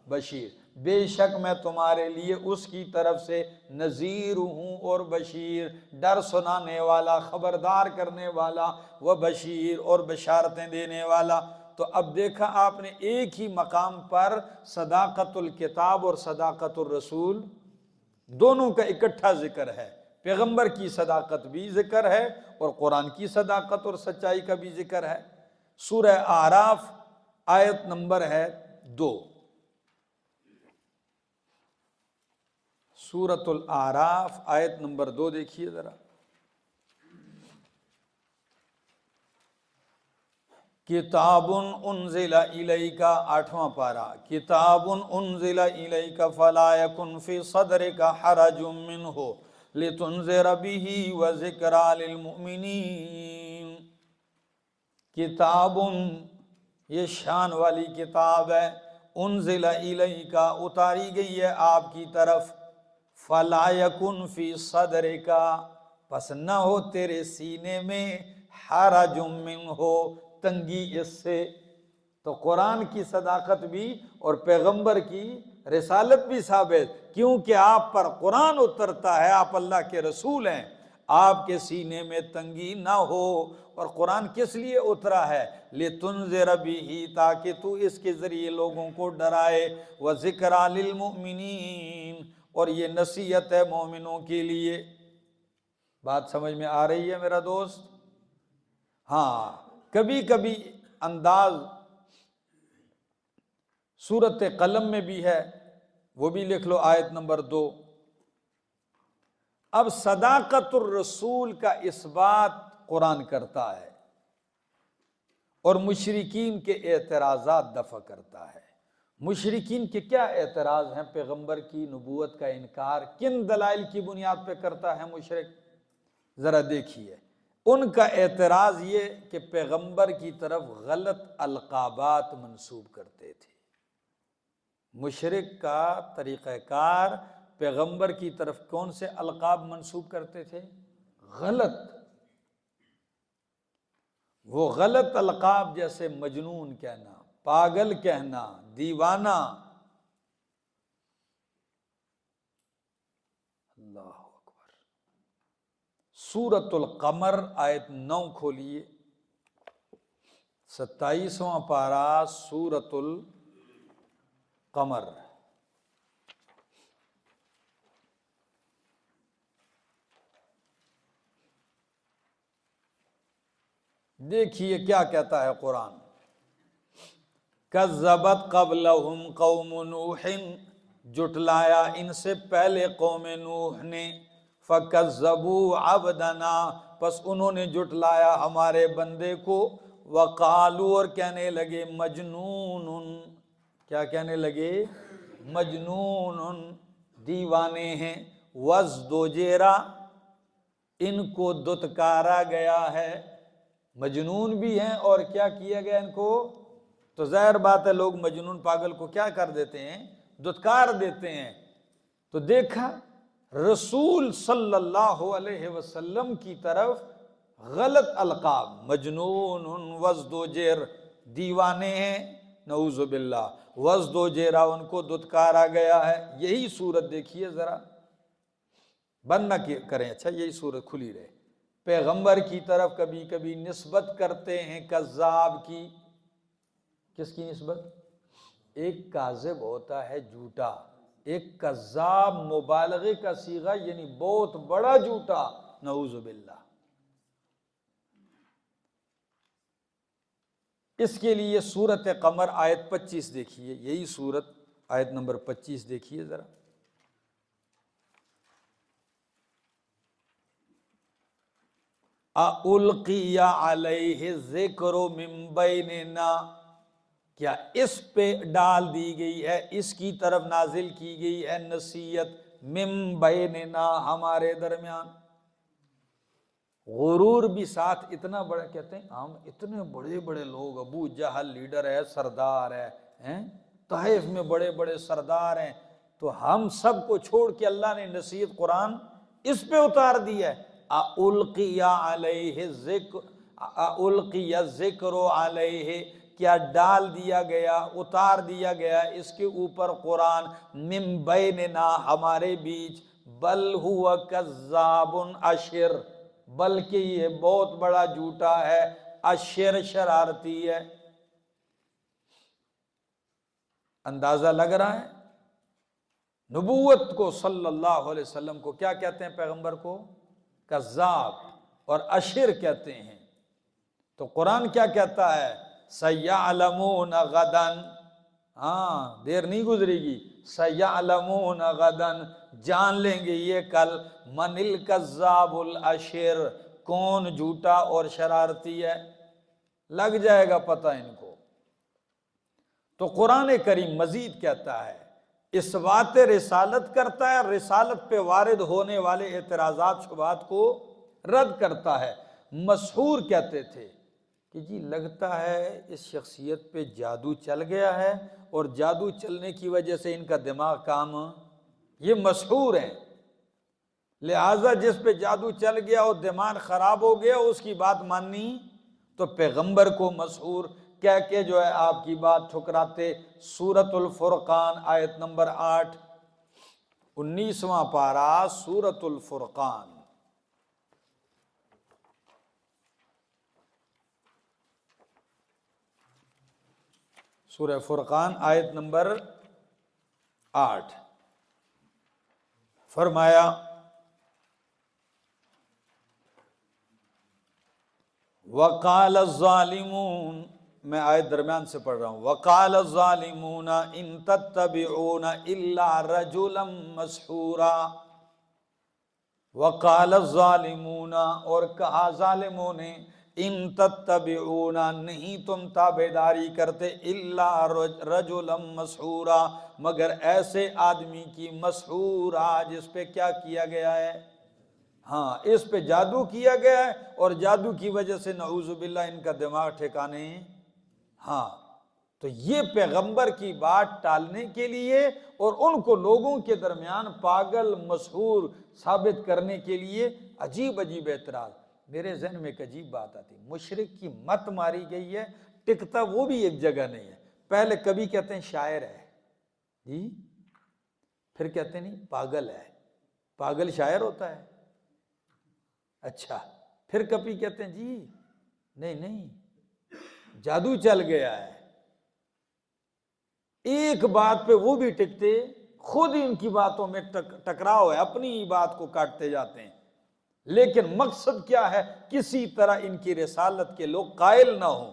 Speaker 1: بشیر، بے شک میں تمہارے لیے اس کی طرف سے نذیر ہوں اور بشیر، ڈر سنانے والا، خبردار کرنے والا، و بشیر اور بشارتیں دینے والا۔ تو اب دیکھا آپ نے ایک ہی مقام پر صداقت الکتاب اور صداقت الرسول دونوں کا اکٹھا ذکر ہے، پیغمبر کی صداقت بھی ذکر ہے اور قرآن کی صداقت اور سچائی کا بھی ذکر ہے۔ سورہ اعراف آیت نمبر ہے 2، سورۃ الاعراف آیت نمبر 2 دیکھیے ذرا۔ کتاب انزل الیک، 8واں پارہ، کتاب انزل الیک فلا یکن فی صدرک حرج منہ لتنذر بہ وذکریٰ للمؤمنین۔ کتاب، یہ شان والی کتاب ہے، انزل الیک، اتاری گئی ہے آپ کی طرف، فلا یکن فی صدرک، پس نہ ہو تیرے سینے میں، حرج منہ، تنگی اس سے۔ تو قرآن کی صداقت بھی اور پیغمبر کی رسالت بھی ثابت، کیونکہ آپ پر قرآن اترتا ہے، آپ اللہ کے رسول ہیں، آپ کے سینے میں تنگی نہ ہو۔ اور قرآن کس لیے اترا ہے؟ لِتُنذِرَ بِهِ، تاکہ تو اس کے ذریعے لوگوں کو ڈرائے، وَذِكْرَىٰ لِلْمُؤْمِنِينَ، اور یہ نصیحت ہے مومنوں کے لیے۔ بات سمجھ میں آ رہی ہے میرا دوست؟ ہاں، کبھی کبھی انداز سورۃ قلم میں بھی ہے، وہ بھی لکھ لو، آیت نمبر 2۔ اب صداقت الرسول کا اس بات قرآن کرتا ہے اور مشرکین کے اعتراضات دفع کرتا ہے۔ مشرکین کے کیا اعتراض ہیں پیغمبر کی نبوت کا انکار؟ کن دلائل کی بنیاد پہ کرتا ہے مشرک؟ ذرا دیکھیے، ان کا اعتراض یہ کہ پیغمبر کی طرف غلط القابات منسوب کرتے تھے۔ مشرک کا طریقہ کار، پیغمبر کی طرف کون سے القاب منسوب کرتے تھے؟ غلط، وہ غلط القاب جیسے مجنون کہنا، پاگل کہنا، دیوانہ۔ اللہ اکبر۔ سورۃ القمر آیت 9 کھولیے، 27واں پارہ، سورۃ القمر۔ دیکھیے کیا کہتا ہے قرآن۔ کذبت قبلہم قوم نوح، جٹلایا ان سے پہلے قوم نوح نے، فکذبوا عبدنا، پس انہوں نے جٹلایا ہمارے بندے کو، وقالوا، اور کہنے لگے، مجنون، کیا کہنے لگے؟ مجنون، دیوانے ہیں، وازدجر، ان کو دتکارا گیا ہے، مجنون بھی ہیں اور کیا کیا گیا ان کو؟ تو ظاہر بات ہے لوگ مجنون پاگل کو کیا کر دیتے ہیں؟ دتکار دیتے ہیں۔ تو دیکھا رسول صلی اللہ علیہ وسلم کی طرف غلط القاب، مجنون، وازدجر، دیوانے ہیں، نعوذ باللہ، وازدجر، ان کو دتکارا گیا ہے۔ یہی صورت دیکھیے ذرا، بند نہ کریں، اچھا یہی صورت کھلی رہے۔ پیغمبر کی طرف کبھی کبھی نسبت کرتے ہیں کذاب کی۔ کس کی نسبت؟ ایک کاذب ہوتا ہے جھوٹا، ایک کذاب مبالغے کا صیغہ، یعنی بہت بڑا جھوٹا، نعوذ باللہ۔ اس کے لیے سورۃ قمر آیت 25 دیکھیے، یہی سورت آیت نمبر 25 دیکھیے ذرا۔ اَأُلْقِيَ عَلَيْهِ الذِّكْرُ مِن بَيْنِنَا، کیا اس پہ ڈال دی گئی ہے، اس کی طرف نازل کی گئی ہے نصیحت، من بیننا، ہمارے درمیان۔ غرور بھی ساتھ، اتنا بڑا، کہتے ہیں ہم اتنے بڑے بڑے لوگ، ابو جہل لیڈر ہے، سردار ہے، طائف میں بڑے بڑے سردار ہیں، تو ہم سب کو چھوڑ کے اللہ نے نصیحت قرآن اس پہ اتار دی ہے۔ اُلْقِيَ عَلَيْهِ الذِّكْرُ، اُلْقِيَ الذِّكْرُ عَلَيْهِ، کیا ڈال دیا گیا، اتار دیا گیا اس کے اوپر قرآن، من بیننا ہمارے بیچ، بل ہوا کذاب اشر، بلکہ یہ بہت بڑا جھوٹا ہے، اشر شرارتی ہے۔ اندازہ لگ رہا ہے نبوت کو، صلی اللہ علیہ وسلم کو کیا کہتے ہیں؟ پیغمبر کو کذاب اور اشر کہتے ہیں۔ تو قرآن کیا کہتا ہے؟ سَيَعْلَمُونَ غَدًا، ہاں دیر نہیں گزرے گی، سَيَعْلَمُونَ غَدًا، جان لیں گے یہ کل، مَنِ الْكَذَّابُ الْأَشِرُ، کون جھوٹا اور شرارتی ہے، لگ جائے گا پتہ ان کو۔ تو قرآن کریم مزید کہتا ہے، اس بات رسالت کرتا ہے، رسالت پہ وارد ہونے والے اعتراضات شبہات کو رد کرتا ہے۔ مسحور کہتے تھے کہ جی لگتا ہے اس شخصیت پہ جادو چل گیا ہے، اور جادو چلنے کی وجہ سے ان کا دماغ کام، یہ مسحور ہیں، لہٰذا جس پہ جادو چل گیا اور دماغ خراب ہو گیا اس کی بات ماننی، تو پیغمبر کو مسحور کہہ کے جو ہے آپ کی بات ٹھکراتے۔ سورۃ الفرقان آیت نمبر 8، 19واں پارہ، سورۃ الفرقان۔ سورہ فرقان آیت نمبر 8، فرمایا وَقَالَ الظَّالِمُونَ، میں آیت درمیان سے پڑھ رہا ہوں، وَقَالَ الظَّالِمُونَ إِن تَتَّبِعُونَ إِلَّا رَجُلًا مَسْحُورًا، وَقَالَ الظَّالِمُونَ، اور کہا ظالموں نے، ان تتبعون، نہیں تم تابعداری کرتے، الا رجلا مسحورا، مگر ایسے آدمی کی، مسحورا جس پہ کیا کیا گیا ہے؟ ہاں اس پہ جادو کیا گیا ہے، اور جادو کی وجہ سے نعوذ باللہ ان کا دماغ ٹھکانے۔ ہاں تو یہ پیغمبر کی بات ٹالنے کے لیے اور ان کو لوگوں کے درمیان پاگل مسحور ثابت کرنے کے لیے عجیب عجیب اعتراض۔ میرے ذہن میں ایک عجیب بات آتی، مشرک کی مت ماری گئی ہے، ٹکتا وہ بھی ایک جگہ نہیں ہے۔ پہلے کبھی کہتے ہیں شاعر ہے جی، پھر کہتے ہیں نہیں پاگل ہے، پاگل شاعر ہوتا ہے، اچھا، پھر کبھی کہتے ہیں جی نہیں جادو چل گیا ہے۔ ایک بات پہ وہ بھی ٹکتے، خود ان کی باتوں میں ٹکراؤ ہے، اپنی ہی بات کو کاٹتے جاتے ہیں، لیکن مقصد کیا ہے؟ کسی طرح ان کی رسالت کے لوگ قائل نہ ہوں۔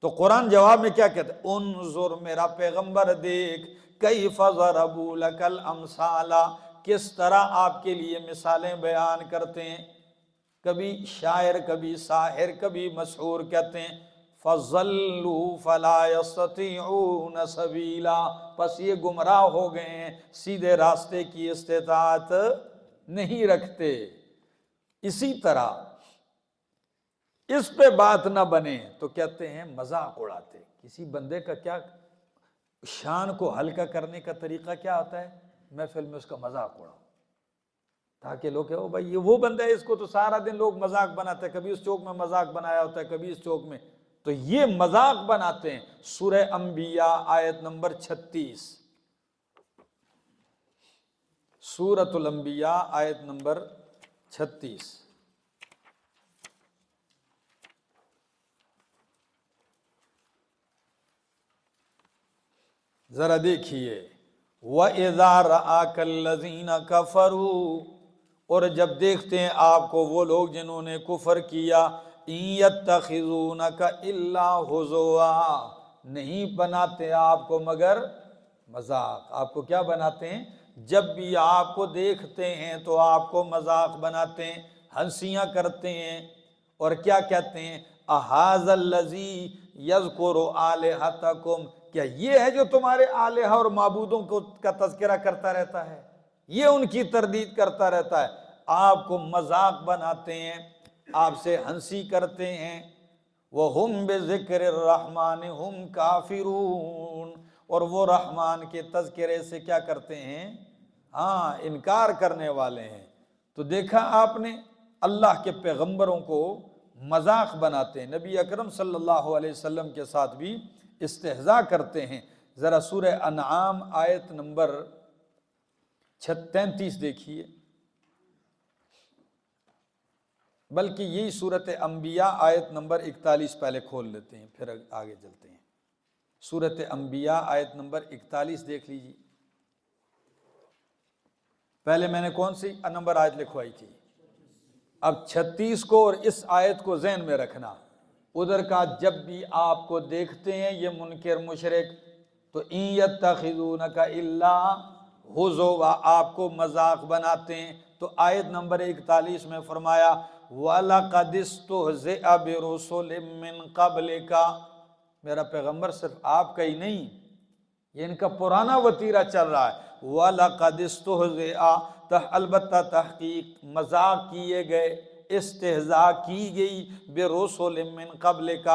Speaker 1: تو قرآن جواب میں کیا کہتا ہے؟ انظر، میرا پیغمبر دیکھ، کیف ضربوا لک الامثال، کس طرح آپ کے لیے مثالیں بیان کرتے ہیں، کبھی شاعر، کبھی ساحر، کبھی مسحور کہتے ہیں۔ فَضَلُّوا فَلَا يَسْتَطِيعُونَ سَبِيلًا، پس یہ گمراہ ہو گئے ہیں، سیدھے راستے کی استطاعت نہیں رکھتے۔ اسی طرح اس پہ بات نہ بنے تو کہتے ہیں مذاق اڑاتے۔ کسی بندے کا کیا شان کو ہلکا کرنے کا طریقہ کیا ہوتا ہے؟ محفل میں اس کا مذاق اڑاؤ، تاکہ لوگ کہو بھائی یہ وہ بندہ ہے، اس کو تو سارا دن لوگ مذاق بناتے ہیں، کبھی اس چوک میں مذاق بنایا ہوتا ہے، کبھی اس چوک میں، تو یہ مذاق بناتے ہیں۔ سورہ انبیاء آیت نمبر 36، سورۃ الانبیاء آیت نمبر 36، ذرا دیکھیے، وَإِذَا رَآكَ الَّذِينَ كَفَرُوا، اور جب دیکھتے ہیں آپ کو وہ لوگ جنہوں نے کفر کیا، إِن يَتَّخِذُونَكَ إِلَّا هُزُوًا، نہیں بناتے آپ کو مگر مذاق۔ آپ کو کیا بناتے ہیں؟ جب بھی آپ کو دیکھتے ہیں تو آپ کو مذاق بناتے ہیں، ہنسیاں کرتے ہیں، اور کیا کہتے ہیں؟ أَهَذَا الَّذِي يَذْكُرُ آلِهَتَكُمْ، کیا یہ ہے جو تمہارے آلہہ اور معبودوں کا تذکرہ کرتا رہتا ہے، یہ ان کی تردید کرتا رہتا ہے، آپ کو مذاق بناتے ہیں، آپ سے ہنسی کرتے ہیں۔ وَهُمْ بِذِكْرِ الرَّحْمَنِ هُمْ كَافِرُونَ، اور وہ رحمان کے تذکرے سے کیا کرتے ہیں؟ ہاں انکار کرنے والے ہیں۔ تو دیکھا آپ نے اللہ کے پیغمبروں کو مذاق بناتے ہیں، نبی اکرم صلی اللہ علیہ وسلم کے ساتھ بھی استہزاء کرتے ہیں۔ ذرا سورہ انعام آیت نمبر 33 دیکھیے، بلکہ یہی سورۃ انبیاء آیت نمبر 41 پہلے کھول لیتے ہیں پھر آگے چلتے ہیں۔ سورۃ انبیاء آیت نمبر 41 دیکھ لیجیے۔ پہلے میں نے کون سی نمبر آیت لکھوائی تھی؟ اب 36 کو اور اس آیت کو ذہن میں رکھنا۔ ادھر کا جب بھی آپ کو دیکھتے ہیں یہ منکر مشرک تو ان یتخذونک الا ہزوا، آپ کو مذاق بناتے ہیں، تو آیت نمبر 41 میں فرمایا وَلَقَدِ اسْتُهْزِئَ بِرُسُلٍ مِّن قَبْلِكَ، میرا پیغمبر صرف آپ کا ہی نہیں، یہ ان کا پرانا وتیرہ چل رہا ہے۔ وَلَقَدِ اسْتُهْزِئَ، البتہ تحقیق مذاق کیے گئے، استہزاء کی گئی، بِرُسُلٍ مِّن قَبْلِكَ،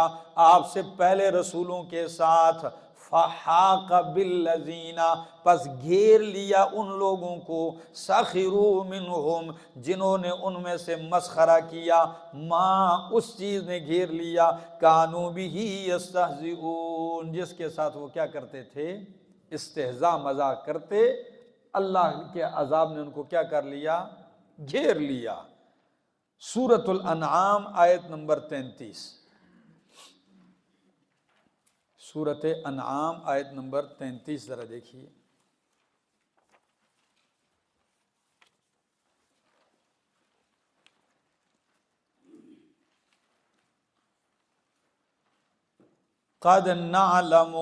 Speaker 1: آپ سے پہلے رسولوں کے ساتھ، فَحَاقَ بِالَّذِينَ، پس گھیر لیا ان لوگوں کو، سَخِرُوا مِنْهُمْ، جنہوں نے ان میں سے مسخرہ کیا، ما، اس چیز نے گھیر لیا، كَانُوا بِهِ يَسْتَهْزِئُونَ، جس کے ساتھ وہ کیا کرتے تھے؟ استہزاء مذاق کرتے۔ اللہ کے عذاب نے ان کو کیا کر لیا؟ گھیر لیا۔ سورۃ الانعام آیت نمبر 33، سورۃ انعام آیت نمبر 33 ذرا دیکھیے۔ قد نعلم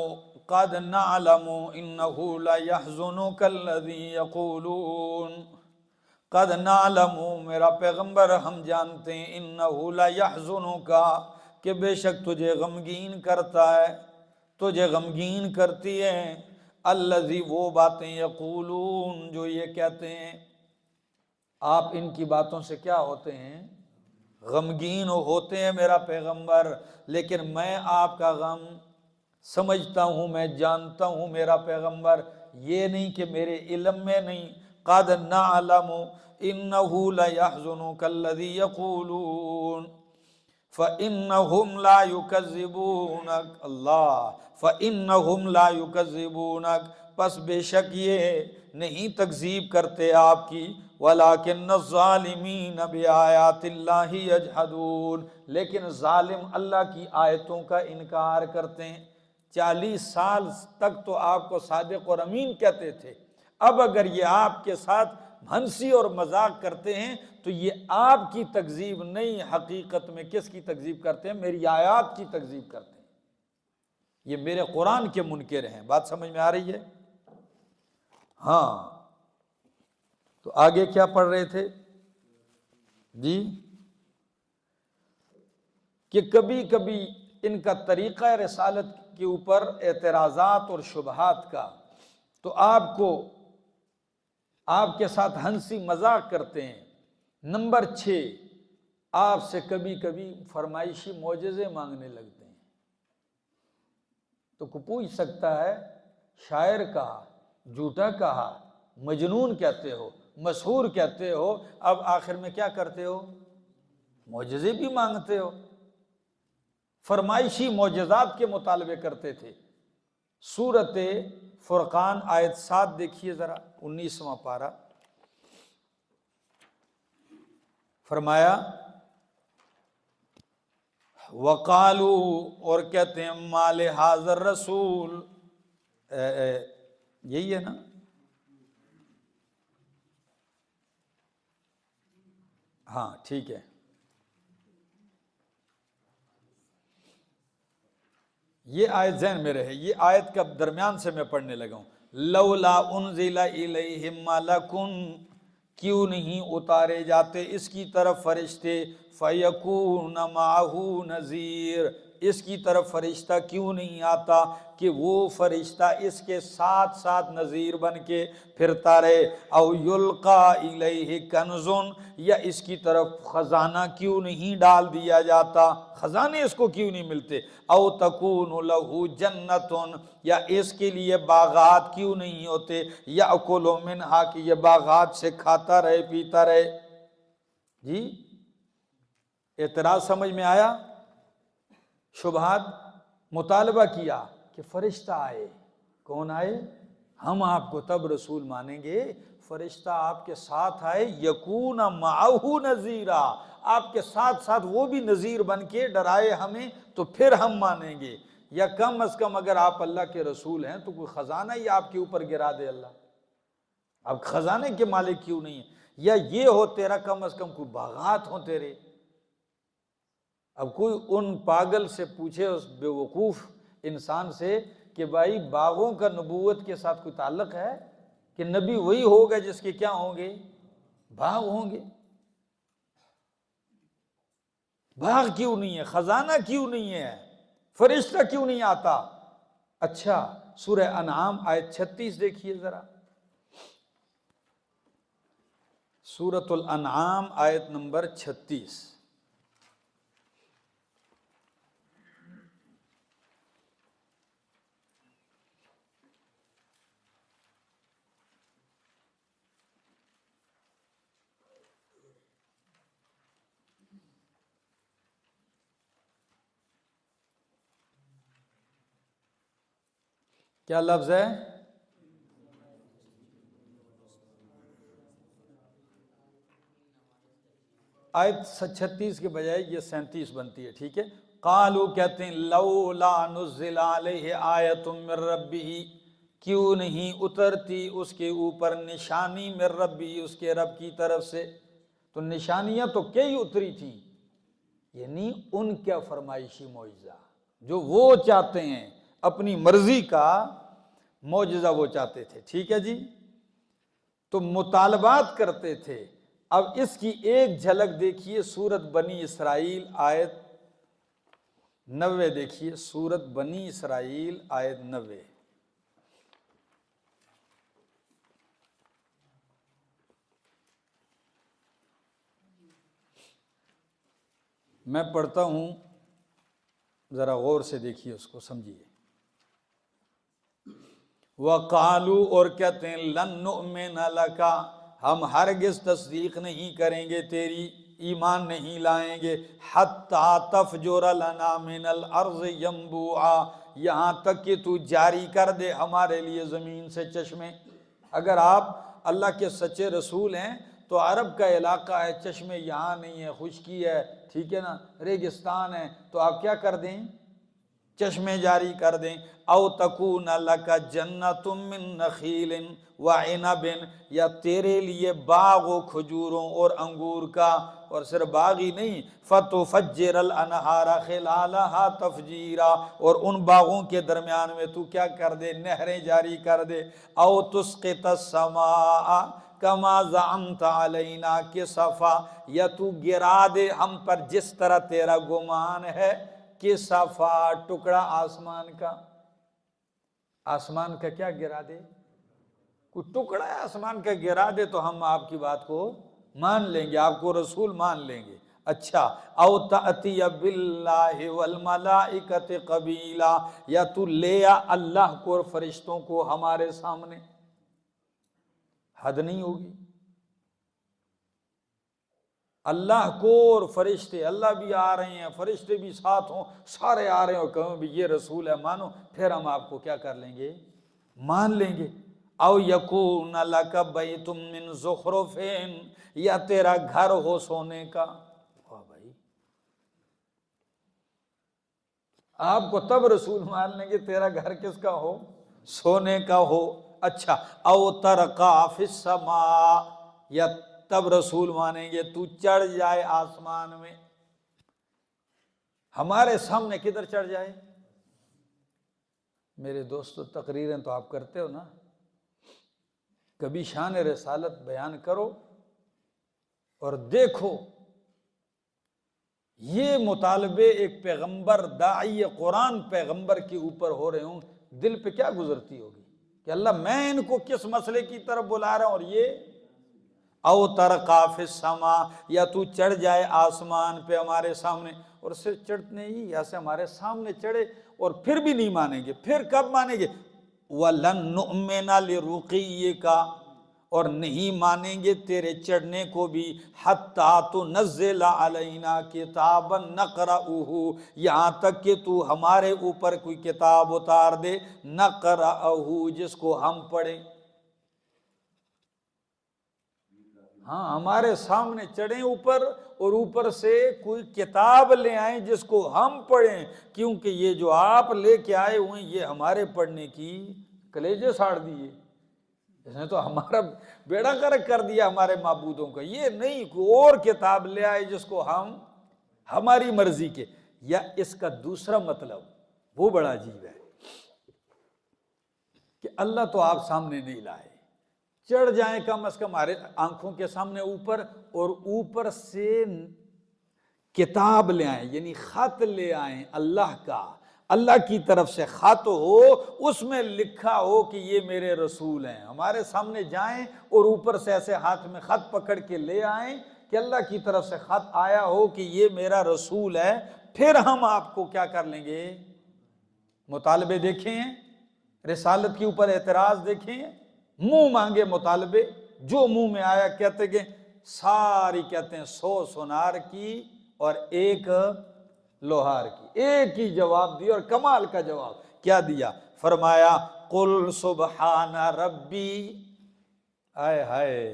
Speaker 1: انه ليحزنك الذي يقولون، قد نعلم، میرا پیغمبر ہم جانتے ہیں، انه ليحزنك، کہ بے شک تجھے غمگین کرتا ہے، تجھے غمگین کرتی ہے، الذی، وہ باتیں، یقولون، جو یہ کہتے ہیں۔ آپ ان کی باتوں سے کیا ہوتے ہیں؟ غمگین ہوتے ہیں میرا پیغمبر، لیکن میں آپ کا غم سمجھتا ہوں، میں جانتا ہوں میرا پیغمبر، یہ نہیں کہ میرے علم میں نہیں۔ قد نعلم انه ليحزنك الذي يقولون فانهم لا يكذبونك، اللہ، فانهم لا يكذبونك، پس بے شک یہ نہیں تکذیب کرتے آپ کی، وَلَكِنَّ الظَّالِمِينَ بِآيَاتِ اللَّهِ يَجْحَدُونَ، لیکن ظالم اللہ کی آیتوں کا انکار کرتے ہیں۔ 40 سال تک تو آپ کو صادق اور امین کہتے تھے، اب اگر یہ آپ کے ساتھ ہنسی اور مذاق کرتے ہیں تو یہ آپ کی تکذیب نہیں، حقیقت میں کس کی تکذیب کرتے ہیں؟ میری آیات کی تکذیب کرتے ہیں، یہ میرے قرآن کے منکر ہیں۔ بات سمجھ میں آ رہی ہے؟ ہاں، تو آگے کیا پڑھ رہے تھے جی؟ کہ کبھی کبھی ان کا طریقہ رسالت کے اوپر اعتراضات اور شبہات کا، تو آپ کو، آپ کے ساتھ ہنسی مذاق کرتے ہیں۔ نمبر 6، آپ سے کبھی کبھی فرمائشی معجزے مانگنے لگتے ہیں۔ تو کوئی پوچھ سکتا ہے شاعر کہا، جھوٹا کہا، مجنون کہتے ہو، مسحور کہتے ہو، اب آخر میں کیا کرتے ہو؟ معجزے بھی مانگتے ہو۔ فرمائشی معجزات کے مطالبے کرتے تھے۔ سورۃ فرقان آیت 7 دیکھیے ذرا، 19واں پارہ، فرمایا وقالو، اور کہتے ہیں ما لہذا الرسول، یہی ہے نا؟ ہاں ٹھیک ہے، یہ آیت ذہن میں رہے، یہ آیت کا درمیان سے میں پڑھنے لگا ہوں۔ لولا انزل الیہ ملک، کیوں نہیں اتارے جاتے اس کی طرف فرشتے، فیکون معہ نذیر، اس کی طرف فرشتہ کیوں نہیں آتا کہ وہ فرشتہ اس کے ساتھ ساتھ نذیر بن کے پھرتا رہے، او یلقا الیہ کنز، یا اس کی طرف خزانہ کیوں نہیں ڈال دیا جاتا، خزانے اس کو کیوں نہیں ملتے، او تکون لہ جنت، یا اس کے لیے باغات کیوں نہیں ہوتے، یاکل منہا، کہ یہ باغات سے کھاتا رہے پیتا رہے۔ جی اعتراض سمجھ میں آیا؟ شبہات مطالبہ کیا کہ فرشتہ آئے. کون آئے؟ ہم آپ کو تب رسول مانیں گے فرشتہ آپ کے ساتھ آئے، یکون معہ نذیرا، آپ کے ساتھ ساتھ وہ بھی نذیر بن کے ڈرائے ہمیں، تو پھر ہم مانیں گے. یا کم از کم اگر آپ اللہ کے رسول ہیں تو کوئی خزانہ ہی آپ کے اوپر گرا دے اللہ. اب خزانے کے مالک کیوں نہیں ہیں؟ یا یہ ہو تیرا کم از کم کوئی باغات ہوں تیرے. اب کوئی ان پاگل سے پوچھے، اس بے وقوف انسان سے، کہ بھائی باغوں کا نبوت کے ساتھ کوئی تعلق ہے؟ کہ نبی وہی ہوگا جس کے کیا ہوں گے؟ باغ ہوں گے. باغ کیوں نہیں ہے؟ خزانہ کیوں نہیں ہے؟ فرشتہ کیوں نہیں آتا؟ اچھا سورہ انعام آیت 36 دیکھیے ذرا. سورۃ الانعام آیت نمبر 36. کیا لفظ ہے؟ آیت 36 کے بجائے یہ 37 بنتی ہے، ٹھیک ہے. قالو کہتے ہیں لولا نزل علیہ آیۃ من ربہ، کیوں نہیں اترتی اس کے اوپر نشانی من ربہ، اس کے رب کی طرف سے. تو نشانیاں تو کئی اتری تھیں، یعنی ان کا فرمائشی معجزہ جو وہ چاہتے ہیں، اپنی مرضی کا معجزہ وہ چاہتے تھے. ٹھیک ہے جی، تو مطالبات کرتے تھے. اب اس کی ایک جھلک دیکھیے سورت بنی اسرائیل آیت 90 دیکھیے، سورت بنی اسرائیل آیت 90. میں پڑھتا ہوں، ذرا غور سے دیکھیے، اس کو سمجھیے. وَقَالُوا، اور کہتے ہیں لَن نُؤْمِنَ لَكَ، ہم ہرگز تصدیق نہیں کریں گے تیری، ایمان نہیں لائیں گے، حَتَّى تَفْجُرَ لَنَا مِنَ الْأَرْضِ يَنبُوعًا، یہاں تک کہ تو جاری کر دے ہمارے لیے زمین سے چشمے. اگر آپ اللہ کے سچے رسول ہیں تو عرب کا علاقہ ہے، چشمے یہاں نہیں ہے، خشکی ہے، ٹھیک ہے نا، ریگستان ہے، تو آپ کیا کر دیں؟ چشمے جاری کر دیں. او تکون لک جنت من نخیل وعنب، یا تیرے لیے باغ و کھجوروں اور انگور کا، اور صرف باغ ہی نہیں، فتفجر الانہار خلالہا تفجیرا، اور ان باغوں کے درمیان میں تو کیا کر دے؟ نہریں جاری کر دے. او تسقط السماء کما زعمت علینا کسفا، یا تو گرا دے ہم پر جس طرح تیرا گمان ہے، کسفا ٹکڑا آسمان کا. آسمان کا کیا گرا دے؟ کوئی ٹکڑا ہے آسمان کا گرا دے تو ہم آپ کی بات کو مان لیں گے، آپ کو رسول مان لیں گے. اچھا، او تأتی باللہ والملائکۃ قبیلا، یا تو لے آ اللہ کو اور فرشتوں کو ہمارے سامنے. حد نہیں ہوگی؟ اللہ کو اور فرشتے، اللہ بھی آ رہے ہیں، فرشتے بھی ساتھ ہوں، سارے آ رہے ہیں اور کہوں بھی یہ رسول ہے مانو، پھر ہم آپ کو کیا کر لیں گے؟ مان لیں گے. او یکون لک بیت من زخرف، یا تیرا گھر ہو سونے کا. واہ بھائی، آپ کو تب رسول مان لیں گے تیرا گھر کس کا ہو؟ سونے کا ہو. اچھا، او ترقا فی السماء، یا تب رسول مانیں گے تو چڑھ جائے آسمان میں. ہمارے سامنے کدھر چڑھ جائے؟ میرے دوستو تقریریں تو آپ کرتے ہو نا، کبھی شان رسالت بیان کرو اور دیکھو یہ مطالبے ایک پیغمبر، داعی قرآن پیغمبر کے اوپر ہو رہے ہوں، دل پہ کیا گزرتی ہوگی کہ اللہ میں ان کو کس مسئلے کی طرف بلا رہا ہوں. اور یہ او ترقا فی السماء، یا تو چڑھ جائے آسمان پہ ہمارے سامنے. اور صرف چڑھنے ہی، ایسے ہمارے سامنے چڑھے اور پھر بھی نہیں مانیں گے. پھر کب مانیں گے؟ وَلَن نُؤْمِنَ لِرُقِيِّكَ، اور نہیں مانیں گے تیرے چڑھنے کو بھی، حتیٰ تنزل علینا کتابا نقرأہ، یہاں تک کہ تو ہمارے اوپر کوئی کتاب اتار دے، نقرأہ جس کو ہم پڑھیں۔ ہاں ہمارے سامنے چڑھیں اوپر، اور اوپر سے کوئی کتاب لے آئیں جس کو ہم پڑھیں، کیونکہ یہ جو آپ لے کے آئے ہوئے یہ ہمارے پڑھنے کی کلیجے ساڑ دیے، اس نے تو ہمارا بیڑا غرق کر دیا ہمارے معبودوں کا۔ یہ نہیں کوئی اور کتاب لے آئے جس کو ہم ہماری مرضی کے۔ یا اس کا دوسرا مطلب وہ بڑا عجیب ہے کہ اللہ تو آپ سامنے نہیں لائے، چڑھ جائیں کم از کم ہمارے آنکھوں کے سامنے اوپر، اور اوپر سے کتاب لے آئیں، یعنی خط لے آئیں اللہ کا، اللہ کی طرف سے خط ہو، اس میں لکھا ہو کہ یہ میرے رسول ہیں، ہمارے سامنے جائیں اور اوپر سے ایسے ہاتھ میں خط پکڑ کے لے آئیں کہ اللہ کی طرف سے خط آیا ہو کہ یہ میرا رسول ہے، پھر ہم آپ کو کیا کر لیں گے؟ مطالبے دیکھیں ہیں، رسالت کے اوپر اعتراض دیکھیں ہیں، منہ مانگے مطالبے، جو منہ میں آیا کہتے گئے، ساری کہتے ہیں 100 سونار کی اور 1 لوہار کی، ایک ہی جواب دیا، اور کمال کا جواب کیا دیا؟ فرمایا قل سبحان ربی، آئے ہائے،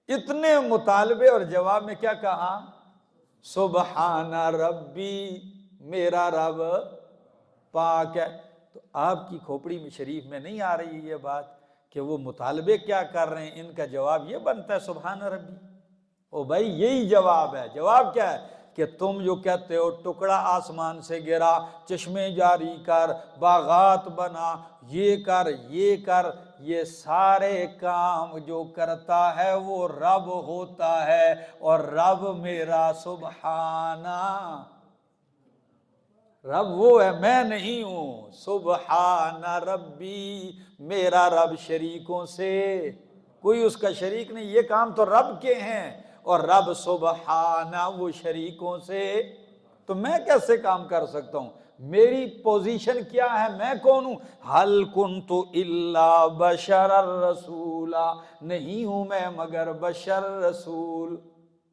Speaker 1: اتنے مطالبے اور جواب میں کیا کہا؟ سبحان ربی، میرا رب پاک ہے۔ تو آپ کی کھوپڑی میں شریف میں نہیں آ رہی یہ بات کہ وہ مطالبے کیا کر رہے ہیں، ان کا جواب یہ بنتا ہے سبحان ربی؟ او بھائی یہی جواب ہے۔ جواب کیا ہے؟ کہ تم جو کہتے ہو ٹکڑا آسمان سے گرا، چشمے جاری کر، باغات بنا، یہ کر یہ کر، یہ سارے کام جو کرتا ہے وہ رب ہوتا ہے، اور رب میرا سبحانہ، رب وہ ہے میں نہیں ہوں، سبحان ربی، میرا رب شریکوں سے کوئی اس کا شریک نہیں، یہ کام تو رب کے ہیں، اور رب سبحانہ وہ شریکوں سے، تو میں کیسے کام کر سکتا ہوں؟ میری پوزیشن کیا ہے؟ میں کون ہوں؟ حل کنت الا بشر الرسولا، نہیں ہوں میں مگر بشر رسول۔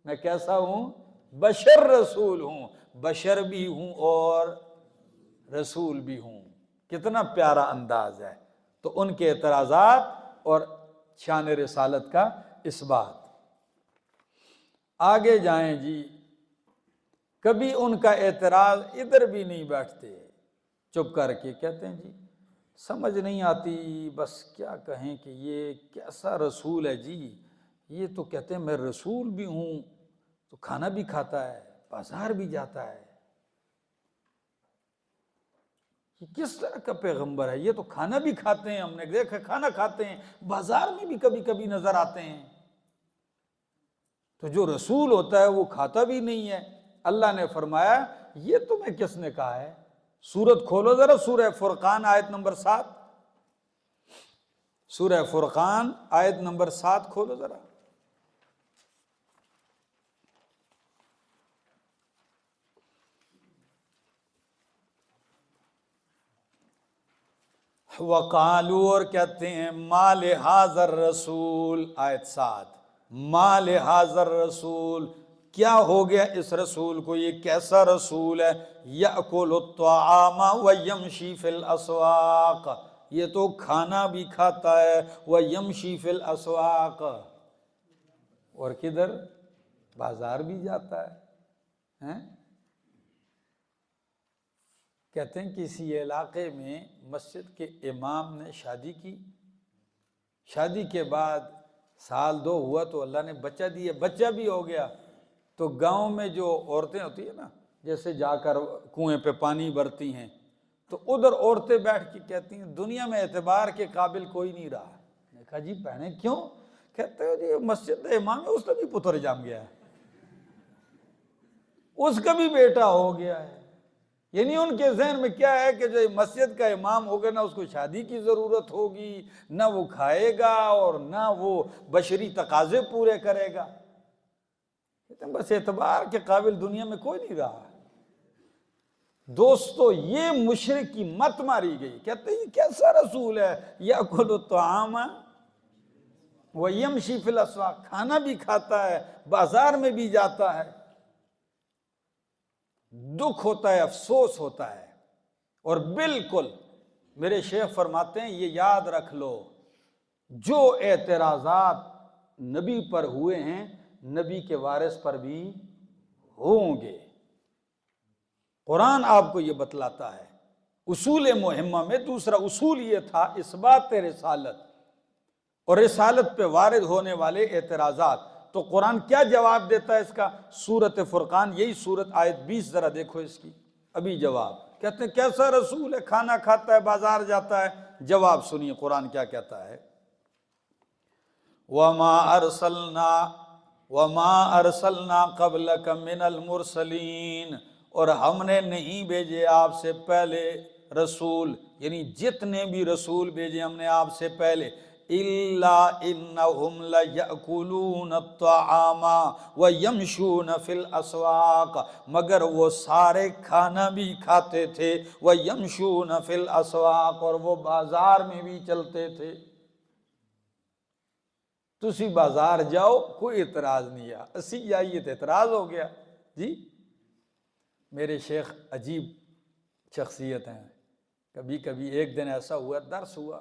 Speaker 1: میں کیسا ہوں؟ بشر رسول ہوں، بشر بھی ہوں اور رسول بھی ہوں۔ کتنا پیارا انداز ہے۔ تو ان کے اعتراضات اور شان رسالت کا اس بات۔ آگے جائیں جی، کبھی ان کا اعتراض ادھر بھی نہیں بیٹھتے، چپ کر کے کہتے ہیں جی سمجھ نہیں آتی، بس کیا کہیں کہ یہ کیسا رسول ہے جی، یہ تو کہتے ہیں میں رسول بھی ہوں، تو کھانا بھی کھاتا ہے، بازار بھی جاتا ہے، یہ کس طرح کا پیغمبر ہے؟ یہ تو کھانا بھی کھاتے ہیں، ہم نے دیکھا کھانا کھاتے ہیں، بازار میں بھی کبھی کبھی نظر آتے ہیں، تو جو رسول ہوتا ہے وہ کھاتا بھی نہیں ہے۔ اللہ نے فرمایا یہ تمہیں کس نے کہا ہے؟ سورت کھولو ذرا، سورہ فرقان آیت نمبر 7، سورہ فرقان آیت نمبر 7 کھولو ذرا۔ وقالو، اور کہتے ہیں، ما لہذا الرسول، آیت 7، ما لہذا الرسول، کیا ہو گیا اس رسول کو، یہ کیسا رسول ہے؟ یأکل الطعام ویمشی فی الاسواق، یہ تو کھانا بھی کھاتا ہے، ویمشی فی الاسواق، اور کدھر؟ بازار بھی جاتا ہے۔ کہتے ہیں کسی علاقے میں مسجد کے امام نے شادی کی، شادی کے بعد سال 2 ہوا تو اللہ نے بچہ دیا، بچہ بھی ہو گیا، تو گاؤں میں جو عورتیں ہوتی ہیں نا، جیسے جا کر کنویں پہ پانی بھرتی ہیں، تو ادھر عورتیں بیٹھ کے کہتی ہیں دنیا میں اعتبار کے قابل کوئی نہیں رہا۔ میں کہا جی بہنیں کیوں؟ کہتے ہیں جی مسجد امام ہے، اس کا بھی پتر جام گیا ہے، اس کا بھی بیٹا ہو گیا ہے۔ یعنی ان کے ذہن میں کیا ہے کہ جو مسجد کا امام ہوگا نہ اس کو شادی کی ضرورت ہوگی، نہ وہ کھائے گا، اور نہ وہ بشری تقاضے پورے کرے گا۔ کہتے ہیں بس اعتبار کے قابل دنیا میں کوئی نہیں رہا۔ دوستو یہ مشرک کی مت ماری گئی، کہتے ہیں یہ کیسا رسول ہے؟ یأکل الطعام، وَيَمْشِي فِي الْأَسْوَاقِ، کھانا بھی کھاتا ہے، بازار میں بھی جاتا ہے، دکھ ہوتا ہے، افسوس ہوتا ہے۔ اور بالکل میرے شیخ فرماتے ہیں یہ یاد رکھ لو، جو اعتراضات نبی پر ہوئے ہیں نبی کے وارث پر بھی ہوں گے۔ قرآن آپ کو یہ بتلاتا ہے۔ اصول مہمہ میں دوسرا اصول یہ تھا اثبات رسالت اور رسالت پہ وارد ہونے والے اعتراضات۔ تو قرآن کیا جواب دیتا ہے اس کا؟ سورۃ فرقان، یہی سورت آیت 20 ذرا دیکھو اس کی۔ ابھی جواب کہتے ہیں کیسا رسول ہے، کھانا کھاتا ہے، بازار جاتا ہے؟ جواب سنیے قرآن کیا کہتا ہے۔ وَمَا أَرْسَلْنَا قَبْلَكَ مِنَ الْمُرْسَلِينَ، اور ہم نے نہیں بھیجے آپ سے پہلے رسول، یعنی جتنے بھی رسول بھیجے ہم نے آپ سے پہلے، إِلَّا إِنَّهُمْ لَيَأْكُلُونَ الطَّعَامَ وَيَمْشُونَ فِي الْأَسْوَاقِ، مگر وہ سارے کھانا بھی کھاتے تھے، وَيَمْشُونَ فِي الْأَسْوَاقِ، اور وہ بازار میں بھی چلتے تھے۔ تسی بازار جاؤ کوئی اعتراض نہیں ہے، اسی جائیے تو اعتراض ہو گیا جی۔ میرے شیخ عجیب شخصیت ہیں، کبھی کبھی ایک دن ایسا ہوا، درس ہوا،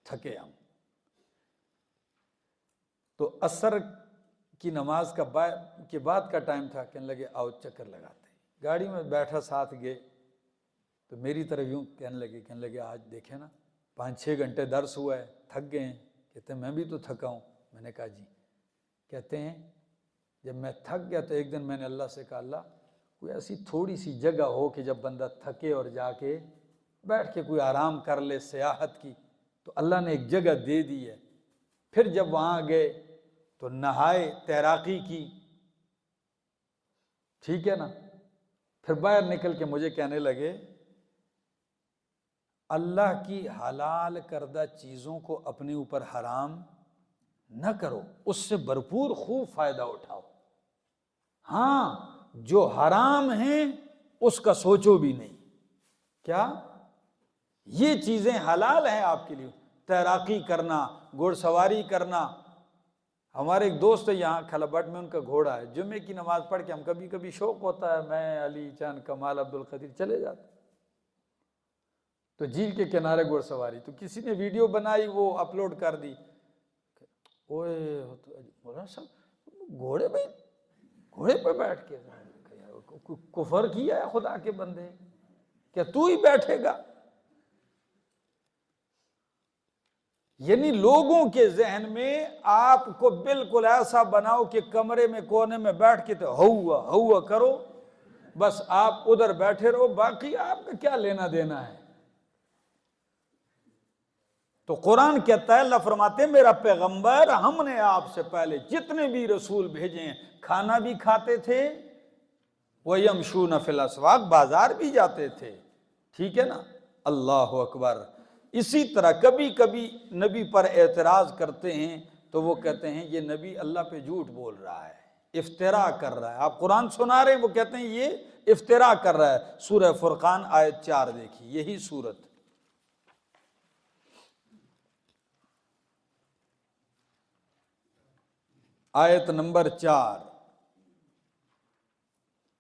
Speaker 1: تھکے ہم، تو عصر کی نماز کے بعد کا ٹائم تھا، کہنے لگے آؤ چکر لگاتے ہیں۔ گاڑی میں بیٹھا ساتھ گئے تو میری طرف یوں کہنے لگے آج دیکھیں نا 5-6 گھنٹے درس ہوا ہے، تھک گئے ہیں۔ کہتے ہیں میں بھی تو تھکا ہوں۔ میں نے کہا جی۔ کہتے ہیں جب میں تھک گیا تو ایک دن میں نے اللہ سے کہا اللہ کوئی ایسی تھوڑی سی جگہ ہو کہ جب بندہ تھکے اور جا کے بیٹھ کے کوئی آرام کر لے سیاحت کی، تو اللہ نے ایک جگہ دے دی ہے۔ پھر جب وہاں گئے تو نہائے، تیراکی کی، ٹھیک ہے نا، پھر باہر نکل کے مجھے کہنے لگے اللہ کی حلال کردہ چیزوں کو اپنے اوپر حرام نہ کرو، اس سے بھرپور خوب فائدہ اٹھاؤ، ہاں جو حرام ہیں اس کا سوچو بھی نہیں۔ کیا یہ چیزیں حلال ہیں آپ کے لیے؟ تیراکی کرنا، گھوڑ سواری کرنا۔ ہمارے ایک دوست ہے یہاں کھلبٹ میں، ان کا گھوڑا ہے، جمعے کی نماز پڑھ کے ہم کبھی کبھی شوق ہوتا ہے، میں علی چاند کمال عبدالقدیر چلے جاتے، تو جھیل کے کنارے گھوڑ سواری، تو کسی نے ویڈیو بنائی، وہ اپلوڈ کر دی۔ اوے مولانا صاحب گھوڑے پہ بیٹھ کے کفر کیا ہے خدا کے بندے، کیا تو ہی بیٹھے گا؟ یعنی لوگوں کے ذہن میں آپ کو بالکل ایسا بناؤ کہ کمرے میں کونے میں بیٹھ کے تو ہوا ہوا کرو، بس آپ ادھر بیٹھے رہو، باقی آپ کا کیا لینا دینا ہے۔ تو قرآن کہتا ہے، اللہ فرماتے ہیں میرا پیغمبر ہم نے آپ سے پہلے جتنے بھی رسول بھیجے ہیں کھانا بھی کھاتے تھے، وَيَمْشُونَ فِي الْأَسْوَاقِ، بازار بھی جاتے تھے، ٹھیک ہے نا، اللہ اکبر۔ اسی طرح کبھی کبھی نبی پر اعتراض کرتے ہیں تو وہ کہتے ہیں یہ نبی اللہ پہ جھوٹ بول رہا ہے، افتراء کر رہا ہے۔ آپ قرآن سنا رہے ہیں، وہ کہتے ہیں یہ افتراء کر رہا ہے۔ سورہ فرقان آیت 4 دیکھیے، یہی سورت، آیت نمبر 4۔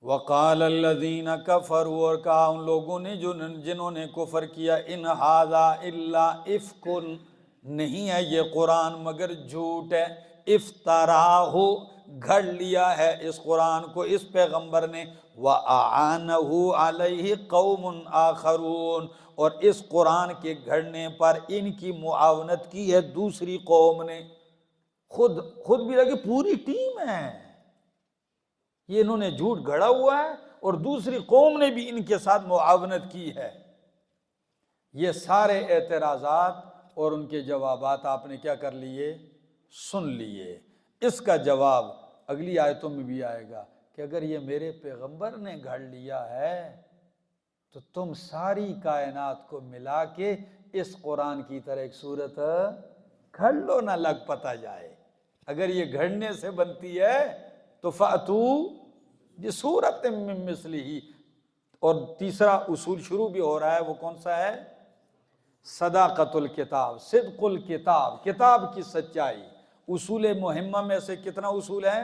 Speaker 1: وَقَالَ الَّذِينَ كَفَرُوا، اور کہا ان لوگوں نے جنہوں نے کفر کیا، ان ھذا الا افک، نہیں ہے یہ قرآن مگر جھوٹ ہے، افتراہ، گھڑ لیا ہے اس قرآن کو اس پیغمبر نے، وَأَعَانَهُ عَلَيْهِ قَوْمٌ آخَرُونَ، اور اس قرآن کے گھڑنے پر ان کی معاونت کی ہے دوسری قوم نے، خود بھی لگے پوری ٹیم ہے، یہ انہوں نے جھوٹ گھڑا ہوا ہے اور دوسری قوم نے بھی ان کے ساتھ معاونت کی ہے۔ یہ سارے اعتراضات اور ان کے جوابات آپ نے کیا کر لیے؟ سن لیے۔ اس کا جواب اگلی آیتوں میں بھی آئے گا کہ اگر یہ میرے پیغمبر نے گھڑ لیا ہے تو تم ساری کائنات کو ملا کے اس قرآن کی طرح ایک صورت گھڑ لو نہ لگ پتہ جائے۔ اگر یہ گھڑنے سے بنتی ہے تو فَأْتُوا بِسُورَةٍ مِّن مِّثْلِهِ۔ اور تیسرا اصول شروع بھی ہو رہا ہے، وہ کون سا ہے؟ صداقت الکتاب، صدق الکتاب، کتاب کی سچائی، اصول مہمہ میں سے کتنا اصول ہے؟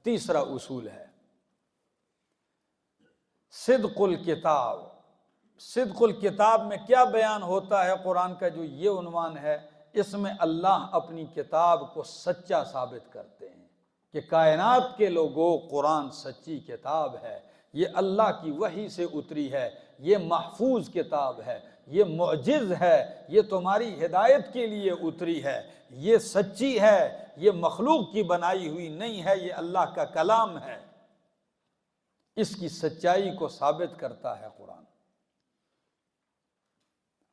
Speaker 1: تیسرا اصول ہے صدق الکتاب۔ صدق الکتاب میں کیا بیان ہوتا ہے قرآن کا؟ جو یہ عنوان ہے، اس میں اللہ اپنی کتاب کو سچا ثابت کرتے ہیں کہ کائنات کے لوگوں، قرآن سچی کتاب ہے، یہ اللہ کی وحی سے اتری ہے، یہ محفوظ کتاب ہے، یہ معجز ہے، یہ تمہاری ہدایت کے لیے اتری ہے، یہ سچی ہے، یہ مخلوق کی بنائی ہوئی نہیں ہے، یہ اللہ کا کلام ہے۔ اس کی سچائی کو ثابت کرتا ہے قرآن۔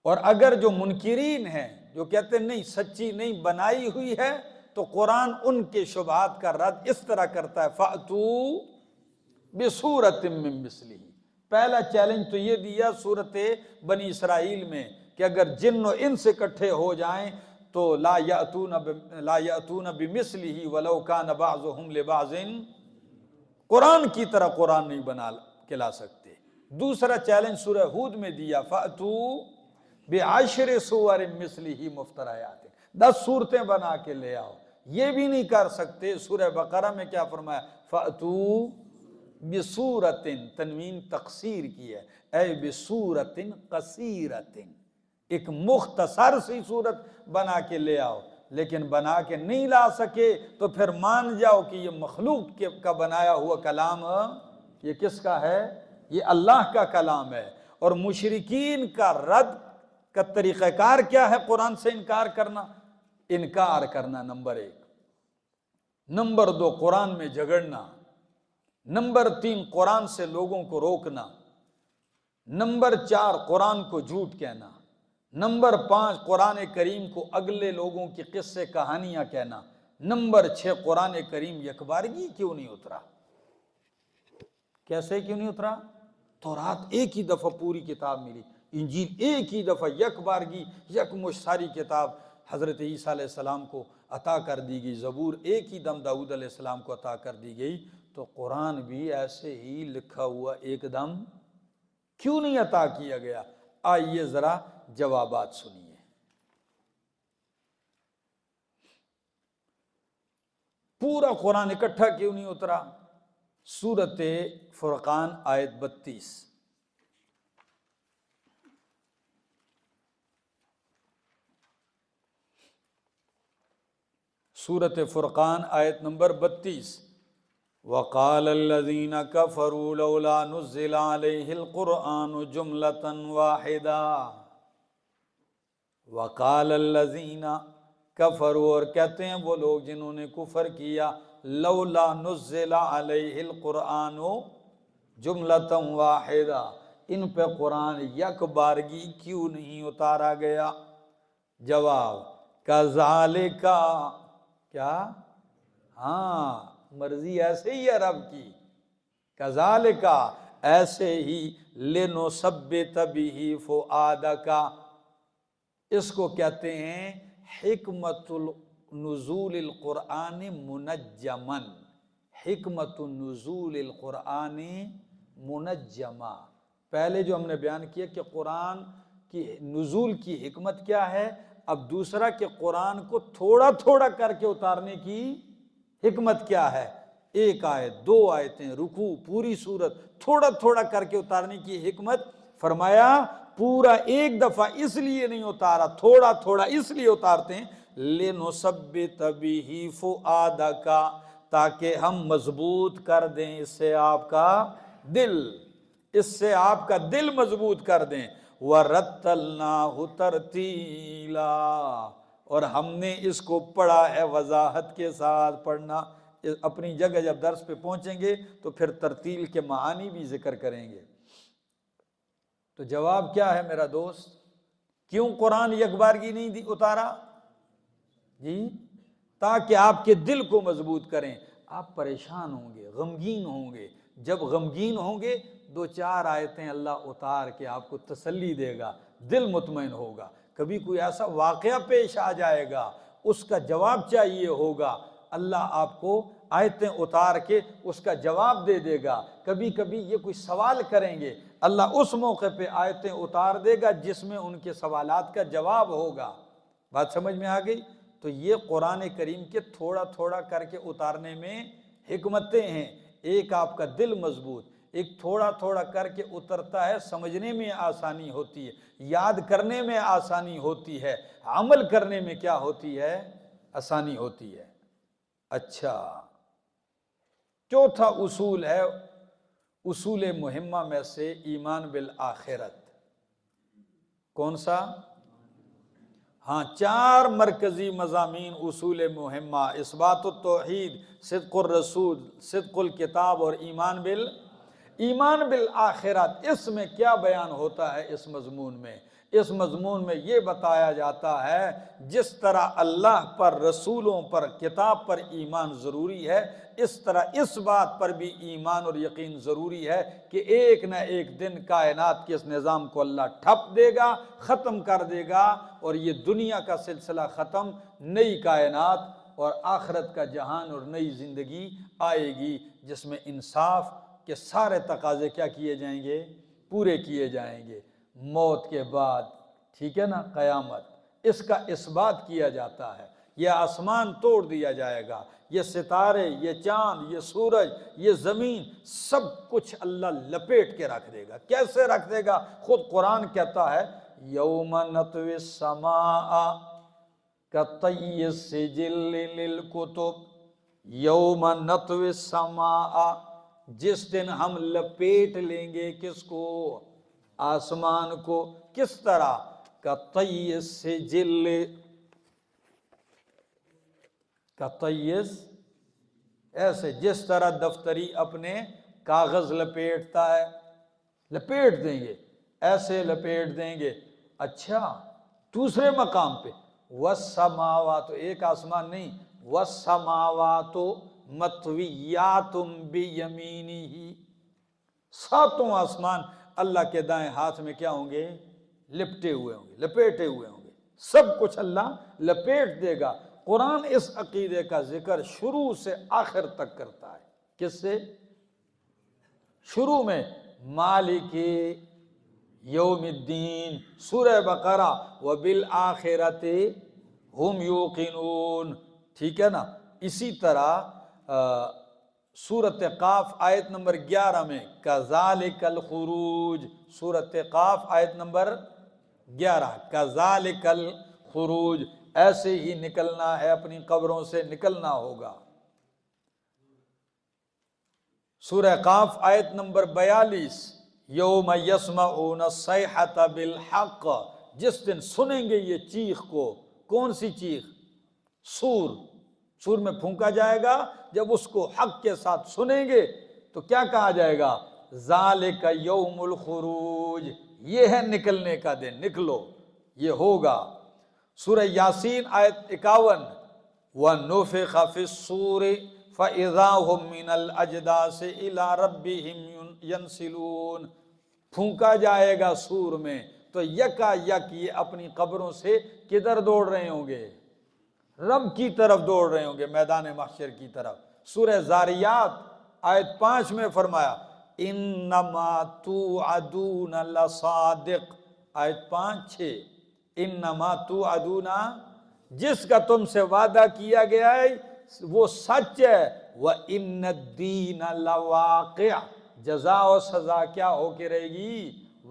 Speaker 1: اور اگر جو منکرین ہیں، جو کہتے ہیں نہیں سچی نہیں، بنائی ہوئی ہے، تو قرآن ان کے شبہات کا رد اس طرح کرتا ہے فَأْتُوا بِسُورَةٍ مِّن مِّثْلِهِ۔ پہلا چیلنج تو یہ دیا سورت بنی اسرائیل میں کہ اگر جن و انس اکٹھے ہو جائیں تو لا یأتون بمثلہ ولو کان بعضهم لبعض، قرآن کی طرح قرآن نہیں بنا کے لا سکتے۔ دوسرا چیلنج سورہ ہود میں دیا فَأْتُوا بِعَشْرِ سُوَرٍ مِّثْلِهِ مُفْتَرَیَاتٍ، 10 صورتیں بنا کے لے آؤ، یہ بھی نہیں کر سکتے۔ سورہ بقرہ میں کیا فرمایا؟ فَأْتُوا بِسُورَةٍ، تنوین تقصیر کی ہے، اے بِسُورَةٍ قَصِیرَةٍ، ایک مختصر سی صورت بنا کے لے آؤ۔ لیکن بنا کے نہیں لا سکے تو پھر مان جاؤ کہ یہ مخلوق کا بنایا ہوا کلام، یہ کس کا ہے؟ یہ اللہ کا کلام ہے۔ اور مشرکین کا رد کا طریقہ کار کیا ہے؟ قرآن سے انکار کرنا نمبر 1، نمبر 2 قرآن میں جھگڑنا، نمبر 3 قرآن سے لوگوں کو روکنا، نمبر 4 قرآن کو جھوٹ کہنا، نمبر 5 قرآن کریم کو اگلے لوگوں کی قصے کہانیاں کہنا، نمبر 6 قرآن کریم یکبارگی کیوں نہیں اترا؟ کیسے کیوں نہیں اترا؟ تورات ایک ہی دفعہ پوری کتاب ملی، انجیل ایک ہی دفعہ یکبارگی یکمشت ساری کتاب حضرت عیسیٰ علیہ السلام کو عطا کر دی گئی، زبور ایک ہی دم داؤد علیہ السلام کو عطا کر دی گئی، تو قرآن بھی ایسے ہی لکھا ہوا ایک دم کیوں نہیں عطا کیا گیا؟ آئیے ذرا جوابات سنیے۔ پورا قرآن اکٹھا کیوں نہیں اترا؟ سورت فرقان آیت 32، سورت فرقان آیت نمبر 32، وَقَالَ الَّذِينَ كَفَرُوا لَوْلَا نُزِّلَ عَلَيْهِ الْقُرْآنُ جُمْلَةً وَاحِدَةً۔ وَقَالَ الَّذِينَ كَفَرُوا، اور کہتے ہیں وہ لوگ جنہوں نے کفر کیا، لَوْلَا نُزِّلَ عَلَيْهِ الْقُرْآنُ جُمْلَةً وَاحِدَةً، ان پہ قرآن یک بارگی کیوں نہیں اتارا گیا؟ جواب کَذَالِکَ، کیا؟ ہاں، مرضی ایسے ہی ہے رب کی، کذالک، ایسے ہی، لنثبت بہ فؤادک، اس کو کہتے ہیں حکمت نزول القرآن منجما، حکمت نزول القرآن منجما۔ پہلے جو ہم نے بیان کیا کہ قرآن کی نزول کی حکمت کیا ہے، اب دوسرا کہ قرآن کو تھوڑا تھوڑا کر کے اتارنے کی حکمت کیا ہے؟ 1 آیت 2 آیتیں رکوع پوری صورت تھوڑا تھوڑا کر کے اتارنے کی حکمت، فرمایا پورا ایک دفعہ اس لیے نہیں اتارا، تھوڑا تھوڑا اس لیے اتارتے ہیں لِنُثَبِّتَ بِهِ فُؤَادَكَ، تاکہ ہم مضبوط کر دیں اس سے آپ کا دل، اس سے آپ کا دل مضبوط کر دیں، وَرَتَّلْنَاهُ تَرْتِيلًا، اور ہم نے اس کو پڑھا ہے وضاحت کے ساتھ پڑھنا۔ اپنی جگہ جب درس پہ پہنچیں گے تو پھر ترتیل کے معانی بھی ذکر کریں گے۔ تو جواب کیا ہے میرا دوست؟ کیوں قرآن یکبارگی نہیں اتارا؟ جی، تاکہ آپ کے دل کو مضبوط کریں۔ آپ پریشان ہوں گے، غمگین ہوں گے، جب غمگین ہوں گے 2-4 آیتیں اللہ اتار کے آپ کو تسلی دے گا، دل مطمئن ہوگا۔ کبھی کوئی ایسا واقعہ پیش آ جائے گا، اس کا جواب چاہیے ہوگا، اللہ آپ کو آیتیں اتار کے اس کا جواب دے دے گا۔ کبھی کبھی یہ کوئی سوال کریں گے، اللہ اس موقع پہ آیتیں اتار دے گا جس میں ان کے سوالات کا جواب ہوگا۔ بات سمجھ میں آ گئی؟ تو یہ قرآن کریم کے تھوڑا تھوڑا کر کے اتارنے میں حکمتیں ہیں. ایک آپ کا دل مضبوط، ایک تھوڑا تھوڑا کر کے اترتا ہے، سمجھنے میں آسانی ہوتی ہے، یاد کرنے میں آسانی ہوتی ہے، عمل کرنے میں کیا ہوتی ہے؟ آسانی ہوتی ہے. اچھا، چوتھا اصول ہے اصول مہمہ میں سے ایمان بالآخرت. کون سا؟ ہاں، 4 مرکزی مضامین اصول مہمہ: اثبات التوحید، صدق الرسول، صدق الکتاب اور ایمان بالآخرت. اس میں کیا بیان ہوتا ہے؟ اس مضمون میں یہ بتایا جاتا ہے جس طرح اللہ پر، رسولوں پر، کتاب پر ایمان ضروری ہے، اس طرح اس بات پر بھی ایمان اور یقین ضروری ہے کہ ایک نہ ایک دن کائنات کے اس نظام کو اللہ ٹھپ دے گا، ختم کر دے گا، اور یہ دنیا کا سلسلہ ختم، نئی کائنات اور آخرت کا جہان اور نئی زندگی آئے گی جس میں انصاف کے سارے تقاضے کیا کیے جائیں گے؟ پورے کیے جائیں گے. موت کے بعد، ٹھیک ہے نا، قیامت، اس کا اثبات کیا جاتا ہے. یہ آسمان توڑ دیا جائے گا، یہ ستارے، یہ چاند، یہ سورج، یہ زمین، سب کچھ اللہ لپیٹ کے رکھ دے گا. کیسے رکھ دے گا؟ خود قرآن کہتا ہے یوم نطوی السماء کطی السجل للکتب. یوم نطوی السماء، جس دن ہم لپیٹ لیں گے کس کو؟ آسمان کو. کس طرح؟ کطی السجل، کطیس، ایسے جس طرح دفتری اپنے کاغذ لپیٹتا ہے، لپیٹ دیں گے، ایسے لپیٹ دیں گے. اچھا، دوسرے مقام پہ والسماوات، ایک آسمان نہیں، والسماوات مطویات بیمینہ، 7 آسمان اللہ کے دائیں ہاتھ میں کیا ہوں گے؟ لپٹے ہوئے ہوں گے، لپیٹے ہوئے ہوں گے. سب کچھ اللہ لپیٹ دے گا. قرآن اس عقیدے کا ذکر شروع سے آخر تک کرتا ہے. کس سے؟ شروع میں مالک یوم الدین، سورہ بقرہ، وبالآخرۃ ہم یوقنون، ٹھیک ہے نا. اسی طرح سورۃ قاف آیت نمبر 11 میں کذالک الخروج، سورۃ قاف آیت نمبر 11، کذالک الخروج، ایسے ہی نکلنا ہے، اپنی قبروں سے نکلنا ہوگا. سورہ قاف آیت نمبر 42، یوم یسمعون الصیحۃ بالحق، جس دن سنیں گے یہ چیخ کو. کون سی چیخ؟ سور میں پھونکا جائے گا. جب اس کو حق کے ساتھ سنیں گے تو کیا کہا جائے گا؟ ذالک یوم الخروج، یہ ہے نکلنے کا دن، نکلو، یہ ہوگا. سورہ یاسین آیت 51، وَنُفِخَ فِي الصُّورِ فَإِذَا هُم مِّنَ الْأَجْدَاثِ إِلَىٰ رَبِّهِمْ يَنْسِلُونَ، پھونکا جائے گا سور میں تو یکا یک یہ اپنی قبروں سے کدھر دوڑ رہے ہوں گے؟ رب کی طرف دوڑ رہے ہوں گے، میدان محشر کی طرف. سورہ زاریات آیت 5 میں فرمایا انما توعدون لصادق، آیت 5-6، انما توعدون، جس کا تم سے وعدہ کیا گیا ہے وہ سچ ہے. وَإِنَّ الدِّينَ لَوَاقِعٌ، جزا و سزا کیا ہو کے رہے گی؟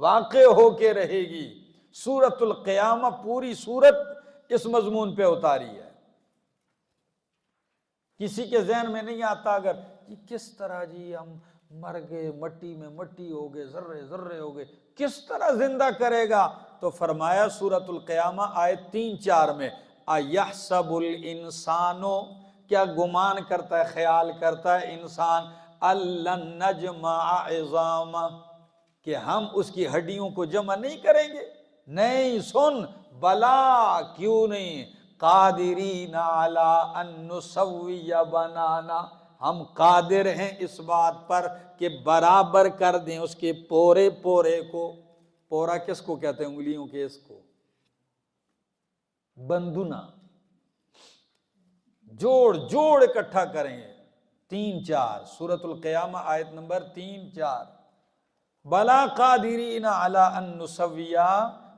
Speaker 1: واقع ہو کے رہے گی. سورۃ القیامہ پوری سورت اس مضمون پہ اتاری ہے. کسی کے ذہن میں نہیں آتا اگر یہ کس طرح جی ہم مر گئے، مٹی میں مٹی ہو گئے، ذرے ذرے ہو گئے، کس طرح زندہ کرے گا؟ تو فرمایا سورۃ القیامہ آیت 3-4 میں اَيَحْسَبُ الْإِنسَانُ، کیا گمان کرتا ہے، خیال کرتا ہے انسان، أَلَّن نَّجْمَعَ عِظَامَهُ، کہ ہم اس کی ہڈیوں کو جمع نہیں کریں گے؟ نہیں، سن، بلا، کیوں نہیں، قادرین علی ان نسوی بنانا، ہم قادر ہیں اس بات پر کہ برابر کر دیں اس کے پورے پورے کو. پورا کس کو کہتے ہیں؟ انگلیوں کے اس کو بندنا، جوڑ جوڑ اکٹھا کریں گے. 3-4 سورۃ القیامہ آیت نمبر 3-4، بلا قادرین علی ان نسوی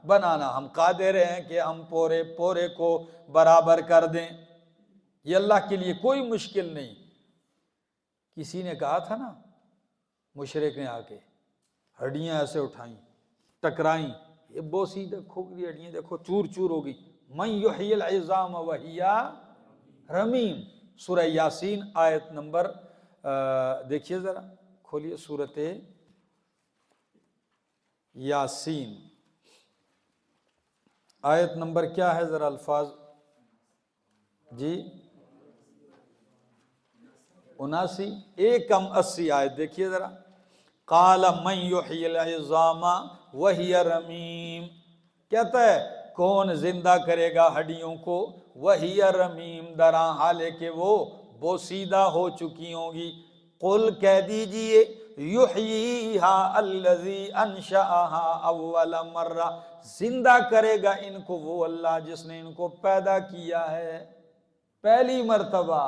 Speaker 1: بنانا، ہم قادر ہیں کہ ہم پورے پورے کو برابر کر دیں، یہ اللہ کے لیے کوئی مشکل نہیں۔ کسی نے کہا تھا نا، مشرک نے آ کے ہڈیاں ایسے اٹھائیں، ٹکرائیں، یہ بوسیدہ کھوکھلی ہڈیاں دیکھو چور چور ہو گئی، من یحیی العظام وہی رمیم، سورہ یاسین آیت نمبر دیکھیے ذرا، کھولیے سورۃ یاسین، آیت نمبر کیا ہے ذرا الفاظ جی، 79، 1 کم 80 آیت دیکھیے ذرا، قال من یحیی العظام وہی رمیم، کہتا ہے کون زندہ کرے گا ہڈیوں کو، وہی رمیم، درا حالے کہ وہ بوسیدہ ہو چکی ہوں گی، قل کہہ دیجئے یحییہا الذی انشأہا اول مرہ، زندہ کرے گا ان کو وہ اللہ جس نے ان کو پیدا کیا ہے پہلی مرتبہ۔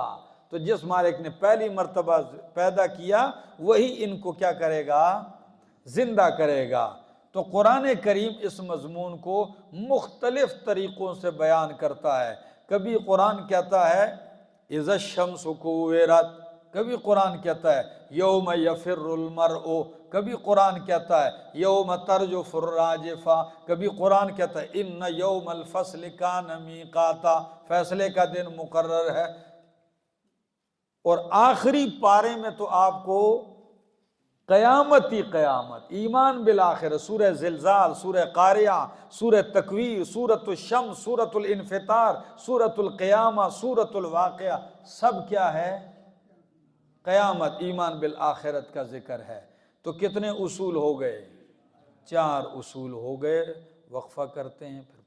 Speaker 1: تو جس مالک نے پہلی مرتبہ پیدا کیا وہی ان کو کیا کرے گا، زندہ کرے گا۔ تو قرآن کریم اس مضمون کو مختلف طریقوں سے بیان کرتا ہے، کبھی قرآن کہتا ہے اذا الشمس کورت، کبھی قرآن کہتا ہے یوم یفر المرء، کبھی قرآن کہتا ہے یوم ترجف الراجفہ، کبھی قرآن کہتا ہے ان یوم الفصل کان میقاتا، فیصلے کا دن مقرر ہے۔ اور آخری پارے میں تو آپ کو قیامت ہی قیامت، ایمان بالآخرہ، سورہ زلزال، سورہ قاریہ، سورہ تکویر، سورۃ الشمس، سورۃ الانفطار، سورۃ القیامہ، سورۃ الواقعہ، سب کیا ہے، قیامت، ایمان بالآخرت کا ذکر ہے۔ تو کتنے اصول ہو گئے، 4 اصول ہو گئے، وقفہ کرتے ہیں پھر